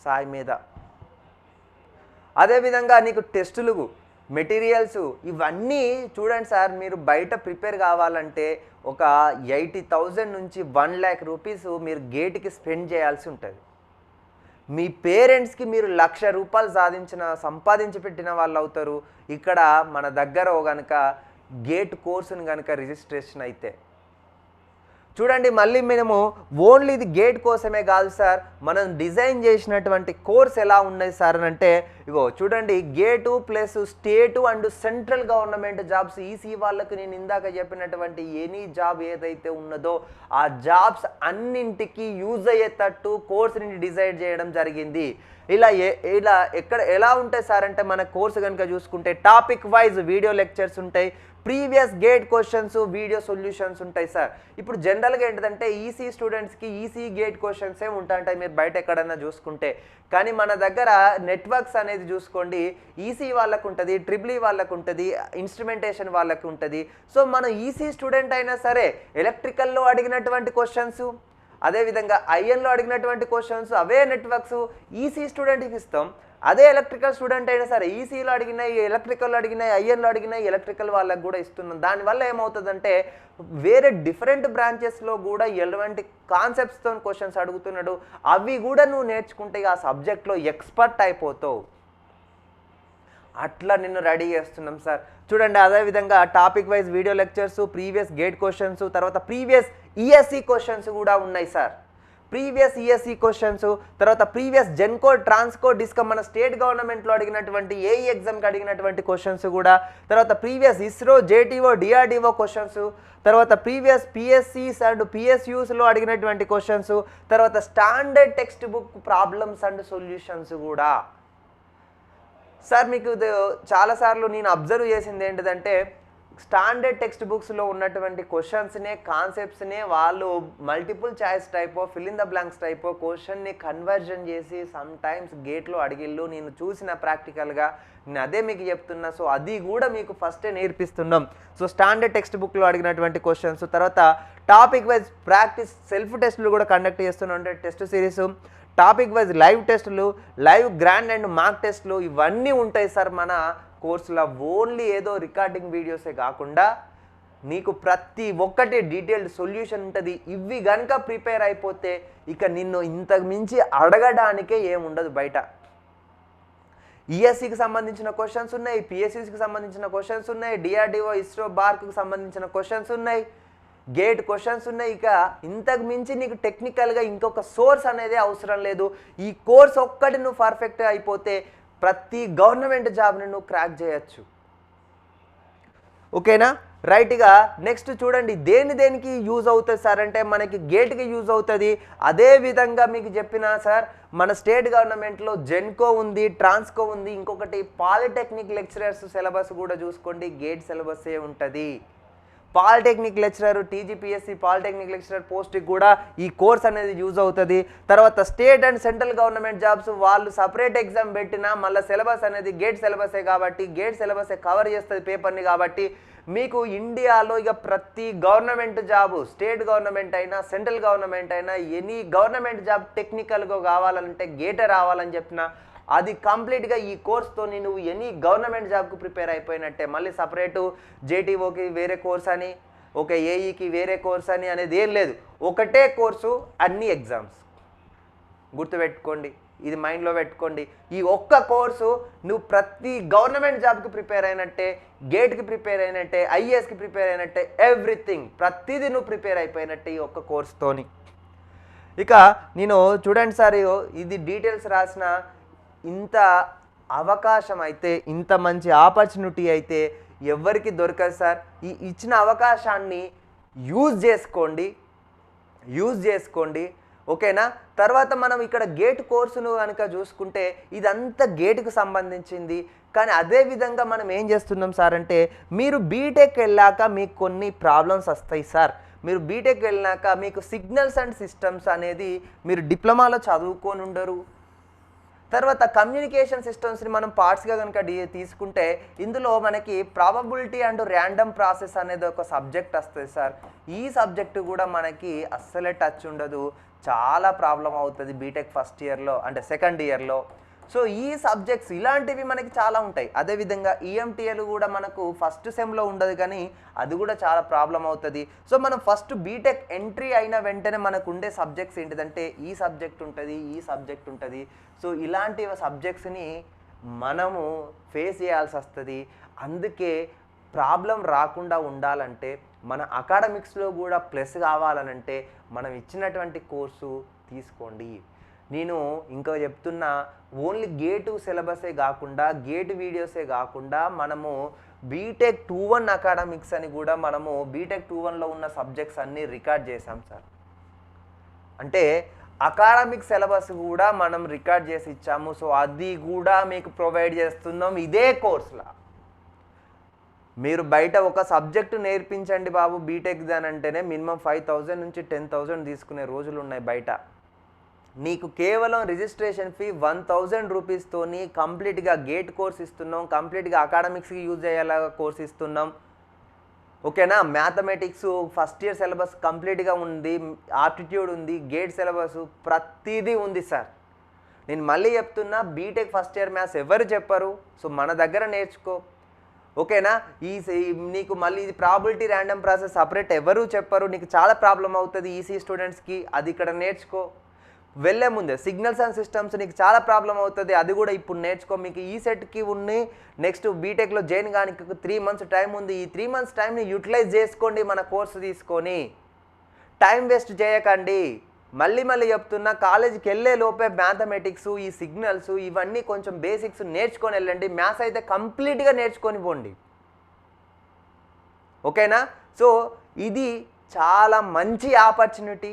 సాయి మీద. అదేవిధంగా నీకు టెస్టులు, మెటీరియల్స్ ఇవన్నీ చూడండి సార్. మీరు బయట ప్రిపేర్ కావాలంటే ఒక 80,000 నుంచి 1 lakh రూపీస్ మీరు గేట్కి స్పెండ్ చేయాల్సి ఉంటుంది. మీ పేరెంట్స్కి మీరు 1,00,000 రూపాయలు సంపాదించి పెట్టిన వాళ్ళు అవుతారు. ఇక్కడ మన దగ్గర కనుక గేట్ కోర్సుని కనుక రిజిస్ట్రేషన్ అయితే చూడండి. మళ్ళీ మేము ఓన్లీ ఇది గేట్ కోసమే కాదు సార్, మనం డిజైన్ చేసినటువంటి కోర్స్ ఎలా ఉన్నాయి సార్ అని అంటే ఇగో చూడండి, gate plus state and central government jobs EC వాళ్ళకు నేను ఇందాక చెప్పినటువంటి ఎనీ జాబ్ ఏదైతే ఉన్నదో ఆ జాబ్స్ అన్నింటికి యూజ్ అయ్యేటట్టు కోర్సుని డిజైడ్ చేయడం జరిగింది. ఇలా ఎలా ఉంటాయి సార్ అంటే మన కోర్సు కనుక చూసుకుంటే టాపిక్ వైజ్ వీడియో లెక్చర్స్ ఉంటాయి, previous gate questions video solutions ఉంటాయి సార్. ఇప్పుడు జనరల్గా ఏంటంటే ఈసీ స్టూడెంట్స్కి ఈసీ గేట్ క్వశ్చన్సే ఉంటాయి మీరు బయట ఎక్కడన్నా చూసుకుంటే. కానీ మన దగ్గర నెట్వర్క్స్ అనేది చూసుకోండి, ఈసీ వాళ్ళకు ఉంటుంది, ట్రిపుల్ ఈ వాళ్ళకు ఉంటుంది, ఇన్స్ట్రుమెంటేషన్ వాళ్ళకు ఉంటుంది. సో మనం ఈసీ స్టూడెంట్ అయినా సరే ఎలక్ట్రికల్లో అడిగినటువంటి క్వశ్చన్స్, అదేవిధంగా ఐఎన్లో అడిగినటువంటి క్వశ్చన్స్ అవే నెట్వర్క్స్ ఈసీ స్టూడెంట్కి ఇస్తాం. అదే ఎలక్ట్రికల్ స్టూడెంట్ అయినా సరే ఈసీలో అడిగినాయి, ఎలక్ట్రికల్లో అడిగినాయి, ఐఎన్లో అడిగినాయి, ఎలక్ట్రికల్ వాళ్ళకు కూడా ఇస్తున్నాం. దానివల్ల ఏమవుతుందంటే వేరే డిఫరెంట్ బ్రాంచెస్లో కూడా ఎలాంటి కాన్సెప్ట్స్తో క్వశ్చన్స్ అడుగుతున్నాడు అవి కూడా నువ్వు నేర్చుకుంటే ఆ సబ్జెక్ట్లో ఎక్స్పర్ట్ అయిపోతావు. అట్లా నిన్ను రెడీ చేస్తున్నాం సార్. చూడండి, అదేవిధంగా topic wise video lectures, previous gate questions, తర్వాత ప్రీవియస్ ఈఎస్ఈ క్వశ్చన్స్ కూడా ఉన్నాయి సార్. ప్రీవియస్ ఈఎస్ఈ క్వశ్చన్స్, తర్వాత ప్రీవియస్ జెన్కోడ్, ట్రాన్స్కోడ్, డిస్కమ్ మన స్టేట్ గవర్నమెంట్లో అడిగినటువంటి ఏఈ ఎగ్జామ్కి అడిగినటువంటి క్వశ్చన్స్ కూడా, తర్వాత previous ISRO, JTO, DRDO questions, తర్వాత ప్రీవియస్ పిఎస్సిస్ అండ్ పిఎస్యూస్లో అడిగినటువంటి క్వశ్చన్స్, తర్వాత standard text book problems and solutions కూడా. సార్ మీకు చాలాసార్లు నేను అబ్జర్వ్ చేసింది ఏంటిదంటే స్టాండర్డ్ టెక్స్ట్ బుక్స్లో ఉన్నటువంటి క్వశ్చన్స్నే, కాన్సెప్ట్స్నే వాళ్ళు multiple choice type fill in the blanks type క్వశ్చన్ని కన్వర్జన్ చేసి సమ్ టైమ్స్ గేట్లో అడిగిళ్ళు నేను చూసిన ప్రాక్టికల్గా. నేను అదే మీకు చెప్తున్నా. సో అది కూడా మీకు ఫస్టే నేర్పిస్తున్నాం. సో స్టాండర్డ్ టెక్స్ట్ బుక్లో అడిగినటువంటి క్వశ్చన్స్, తర్వాత టాపిక్ వైజ్ ప్రాక్టీస్ సెల్ఫ్ టెస్టులు కూడా కండక్ట్ చేస్తున్నాం. అంటే test series, topic wise live టెస్టులు, లైవ్ గ్రాండ్ అండ్ మార్క్ టెస్టులు ఇవన్నీ ఉంటాయి సార్ మన కోర్సులో. ఓన్లీ ఏదో రికార్డింగ్ వీడియోసే కాకుండా నీకు ప్రతి ఒక్కటి డీటెయిల్డ్ సొల్యూషన్ ఉంటుంది. ఇవి కనుక ప్రిపేర్ అయిపోతే ఇక నిన్ను ఇంతకు మించి అడగడానికే ఏముండదు బయట. ఈఎస్సికి సంబంధించిన క్వశ్చన్స్ ఉన్నాయి, పిఎస్సికి సంబంధించిన క్వశ్చన్స్ ఉన్నాయి, డిఆర్డిఓ, ఇస్రో, బార్క్కి సంబంధించిన క్వశ్చన్స్ ఉన్నాయి, గేట్ క్వశ్చన్స్ ఉన్నాయి. ఇక ఇంతకు మించి నీకు టెక్నికల్గా ఇంకొక సోర్స్ అనేది అవసరం లేదు. ఈ కోర్స్ ఒక్కటి నువ్వు పర్ఫెక్ట్ అయిపోతే ప్రతి గవర్నమెంట్ జాబ్ని నువ్వు క్రాక్ చేయొచ్చు. ఓకేనా? రైట్గా నెక్స్ట్ చూడండి, దేనికి యూజ్ అవుతుంది సార్ అంటే మనకి గేట్కి యూజ్ అవుతుంది. అదేవిధంగా మీకు చెప్పిన సార్ మన స్టేట్ గవర్నమెంట్లో జెన్కో ఉంది, ట్రాన్స్కో ఉంది, ఇంకొకటి పాలిటెక్నిక్ లెక్చరర్స్ సిలబస్ కూడా చూసుకోండి, గేట్ సిలబస్సే ఉంటుంది. Polytechnic lecturer, TGPSC polytechnic lecturer పోస్ట్కి కూడా ఈ కోర్స్ అనేది యూజ్ అవుతుంది. తర్వాత state and central government jobs వాళ్ళు సపరేట్ ఎగ్జామ్ పెట్టినా మళ్ళీ సిలబస్ అనేది గేట్ సిలబసే కాబట్టి గేట్ సిలబసే కవర్ చేస్తుంది పేపర్ని. కాబట్టి మీకు ఇండియాలో ఇక ప్రతి గవర్నమెంట్ జాబు, స్టేట్ గవర్నమెంట్ అయినా సెంట్రల్ గవర్నమెంట్ అయినా ఎనీ గవర్నమెంట్ జాబ్ టెక్నికల్గా కావాలంటే గేటే రావాలని చెప్పిన అది కంప్లీట్గా ఈ కోర్స్తో నువ్వు ఎనీ గవర్నమెంట్ జాబ్కు ప్రిపేర్ అయిపోయినట్టే. మళ్ళీ సపరేటు జేటీఓకి వేరే కోర్స్ అని, ఓకే ఏఈకి వేరే కోర్స్ అని అనేది ఏం లేదు. ఒకటే కోర్సు అన్ని ఎగ్జామ్స్. గుర్తుపెట్టుకోండి, ఇది మైండ్లో పెట్టుకోండి. ఈ ఒక్క కోర్సు నువ్వు ప్రతి గవర్నమెంట్ జాబ్కి ప్రిపేర్ అయినట్టే, గేట్కి ప్రిపేర్ అయినట్టే, ఐఏఎస్కి ప్రిపేర్ అయినట్టే, ఎవ్రీథింగ్ ప్రతిదీ నువ్వు ప్రిపేర్ అయిపోయినట్టే ఈ ఒక్క కోర్స్తోని. ఇక నేను చూడండి సార్, ఇది డీటెయిల్స్ రాసిన ఇంత అవకాశం అయితే, ఇంత మంచి ఆపర్చునిటీ అయితే ఎవరికి దొరకదు సార్. ఈ ఇచ్చిన అవకాశాన్ని యూజ్ చేసుకోండి. ఓకేనా? తర్వాత మనం ఇక్కడ గేట్ కోర్సును కనుక చూసుకుంటే ఇదంతా గేట్కు సంబంధించింది. కానీ అదేవిధంగా మనం ఏం చేస్తున్నాం సార్ అంటే మీరు బీటెక్ వెళ్ళాక మీకు కొన్ని ప్రాబ్లమ్స్ వస్తాయి సార్. మీరు బీటెక్ వెళ్ళాక మీకు సిగ్నల్స్ అండ్ సిస్టమ్స్ అనేది మీరు డిప్లొమాలో చదువుకొని ఉండరు. తర్వాత కమ్యూనికేషన్ సిస్టమ్స్ని మనం పార్ట్స్గా కనుక తీసుకుంటే ఇందులో మనకి ప్రాబబిలిటీ అండ్ ర్యాండమ్ ప్రాసెస్ అనేది ఒక సబ్జెక్ట్ వస్తుంది సార్. ఈ సబ్జెక్టు కూడా మనకి అస్సలే టచ్ ఉండదు, చాలా ప్రాబ్లం అవుతుంది బీటెక్ ఫస్ట్ ఇయర్లో అంటే సెకండ్ ఇయర్లో. సో ఈ సబ్జెక్ట్స్ ఇలాంటివి మనకి చాలా ఉంటాయి. అదేవిధంగా ఈఎంటీఏలు కూడా మనకు ఫస్ట్ సెమ్లో ఉండదు, కానీ అది కూడా చాలా ప్రాబ్లం అవుతుంది. సో మనం ఫస్ట్ బీటెక్ ఎంట్రీ అయిన వెంటనే మనకు ఉండే సబ్జెక్ట్స్ ఏంటిదంటే ఈ సబ్జెక్ట్ ఉంటుంది. సో ఇలాంటి సబ్జెక్ట్స్ని మనము ఫేస్ చేయాల్సి వస్తుంది. అందుకే ప్రాబ్లం రాకుండా ఉండాలంటే మన అకాడమిక్స్లో కూడా ప్లస్ కావాలనంటే మనం ఇచ్చినటువంటి కోర్సు తీసుకోండి. నేను ఇంకా చెప్తున్నా, ఓన్లీ గేటు సిలబసే కాకుండా గేట్ వీడియోసే కాకుండా మనము బీటెక్ 2-1 అకాడమిక్స్ అని కూడా మనము బీటెక్ 2-1లో ఉన్న సబ్జెక్ట్స్ అన్నీ రికార్డ్ చేసాం సార్. అంటే అకాడమిక్ సిలబస్ కూడా మనం రికార్డ్ చేసి ఇచ్చాము. సో అది కూడా మీకు ప్రొవైడ్ చేస్తున్నాం ఇదే కోర్సులో. మీరు బయట ఒక సబ్జెక్టు నేర్పించండి బాబు బీటెక్ అని అంటేనే మినిమం 5,000 నుంచి 10,000 తీసుకునే రోజులు ఉన్నాయి బయట. నీకు కేవలం రిజిస్ట్రేషన్ ఫీ 1,000 రూపీస్తోని కంప్లీట్గా గేట్ కోర్స్ ఇస్తున్నాం, కంప్లీట్గా అకాడమిక్స్కి యూజ్ అయ్యేలాగా కోర్స్ ఇస్తున్నాం. ఓకేనా? మ్యాథమెటిక్స్ ఫస్ట్ ఇయర్ సిలబస్ కంప్లీట్గా ఉంది, ఆప్టిట్యూడ్ ఉంది, గేట్ సిలబస్ ప్రతిదీ ఉంది సార్. నేను మళ్ళీ చెప్తున్నా, బీటెక్ ఫస్ట్ ఇయర్ మ్యాథ్స్ ఎవరు చెప్పరు, సో మన దగ్గర నేర్చుకో. ఓకేనా? నీకు మళ్ళీ ఇది ప్రాబిలిటీ ర్యాండమ్ ప్రాసెస్ సపరేట్ ఎవరు చెప్పరు, నీకు చాలా ప్రాబ్లం అవుతుంది ఈసీ స్టూడెంట్స్కి, అది ఇక్కడ నేర్చుకో. వెళ్ళే ముందే సిగ్నల్స్ అండ్ సిస్టమ్స్ నీకు చాలా ప్రాబ్లం అవుతుంది, అది కూడా ఇప్పుడు నేర్చుకో. మీకు ఈ సెట్కి ఉన్నాయి, నెక్స్ట్ బీటెక్లో జాయిన్ కానీ 3 మంత్స్ టైం ఉంది. ఈ 3 మంత్స్ టైంని యూటిలైజ్ చేసుకోండి, మన కోర్సు తీసుకొని టైం వేస్ట్ చేయకండి. మళ్ళీ చెప్తున్నా, కాలేజీకి వెళ్ళే లోపే మ్యాథమెటిక్స్, ఈ సిగ్నల్స్ ఇవన్నీ కొంచెం బేసిక్స్ నేర్చుకొని వెళ్ళండి. మ్యాథ్స్ అయితే కంప్లీట్గా నేర్చుకొని పోండి. ఓకేనా? సో ఇది చాలా మంచి ఆపర్చునిటీ,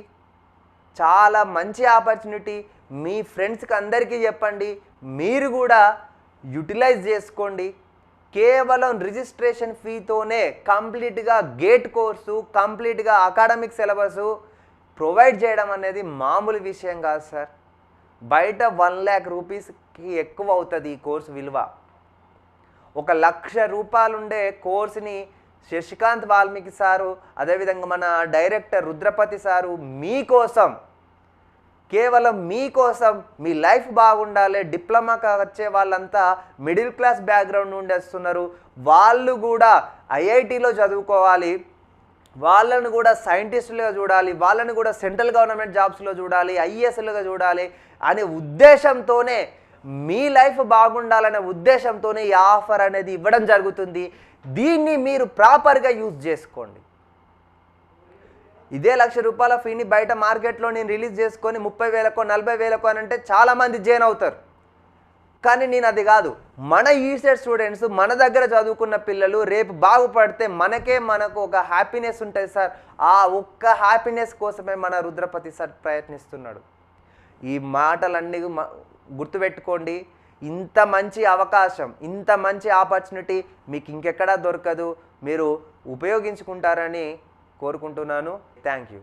చాలా మంచి ఆపర్చునిటీ. మీ ఫ్రెండ్స్కి అందరికీ చెప్పండి, మీరు కూడా యూటిలైజ్ చేసుకోండి. కేవలం రిజిస్ట్రేషన్ ఫీతోనే కంప్లీట్గా గేట్ కోర్సు, కంప్లీట్గా అకాడమిక్ సిలబసు ప్రొవైడ్ చేయడం అనేది మామూలు విషయం కాదు సార్. బయట 1 lakh రూపీస్కి ఎక్కువ అవుతుంది ఈ కోర్సు విలువ. 1,00,000 రూపాయలు ఉండే కోర్సుని శశికాంత్ వాల్మీకి సారు, అదేవిధంగా మన డైరెక్టర్ రుద్రపతి సారు మీకోసం, కేవలం మీకోసం, మీ లైఫ్ బాగుండాలి, డిప్లొమాకి వచ్చే వాళ్ళంతా మిడిల్ క్లాస్ బ్యాక్గ్రౌండ్ నుండి వస్తున్నారు, వాళ్ళు కూడా ఐఐటీలో చదువుకోవాలి, వాళ్ళను కూడా సైంటిస్టులుగా చూడాలి, వాళ్ళని కూడా సెంట్రల్ గవర్నమెంట్ జాబ్స్లో చూడాలి, ఐఏఎస్లుగా చూడాలి అనే ఉద్దేశంతోనే, మీ లైఫ్ బాగుండాలనే ఉద్దేశంతోనే ఈ ఆఫర్ అనేది ఇవ్వడం జరుగుతుంది. దీన్ని మీరు ప్రాపర్గా యూజ్ చేసుకోండి. ఇదే 1,00,000 రూపాయల ఫీని బయట మార్కెట్లో నేను రిలీజ్ చేసుకొని 30,000కో 40,000కో అని అంటే చాలామంది జాయిన్ అవుతారు. కానీ నేను అది కాదు, మన ఈసెట్ స్టూడెంట్స్, మన దగ్గర చదువుకున్న పిల్లలు రేపు బాగుపడితే మనకు ఒక హ్యాపీనెస్ ఉంటుంది సార్. ఆ ఒక్క హ్యాపీనెస్ కోసమే మన రుద్రపతి సార్ ప్రయత్నిస్తున్నాడు. ఈ మాటలన్నీ గుర్తుపెట్టుకోండి. ఇంత మంచి అవకాశం, ఇంత మంచి ఆపర్చునిటీ మీకు ఇంకెక్కడా దొరకదు. మీరు ఉపయోగించుకుంటారని కోరుకుంటున్నాను. Thank you.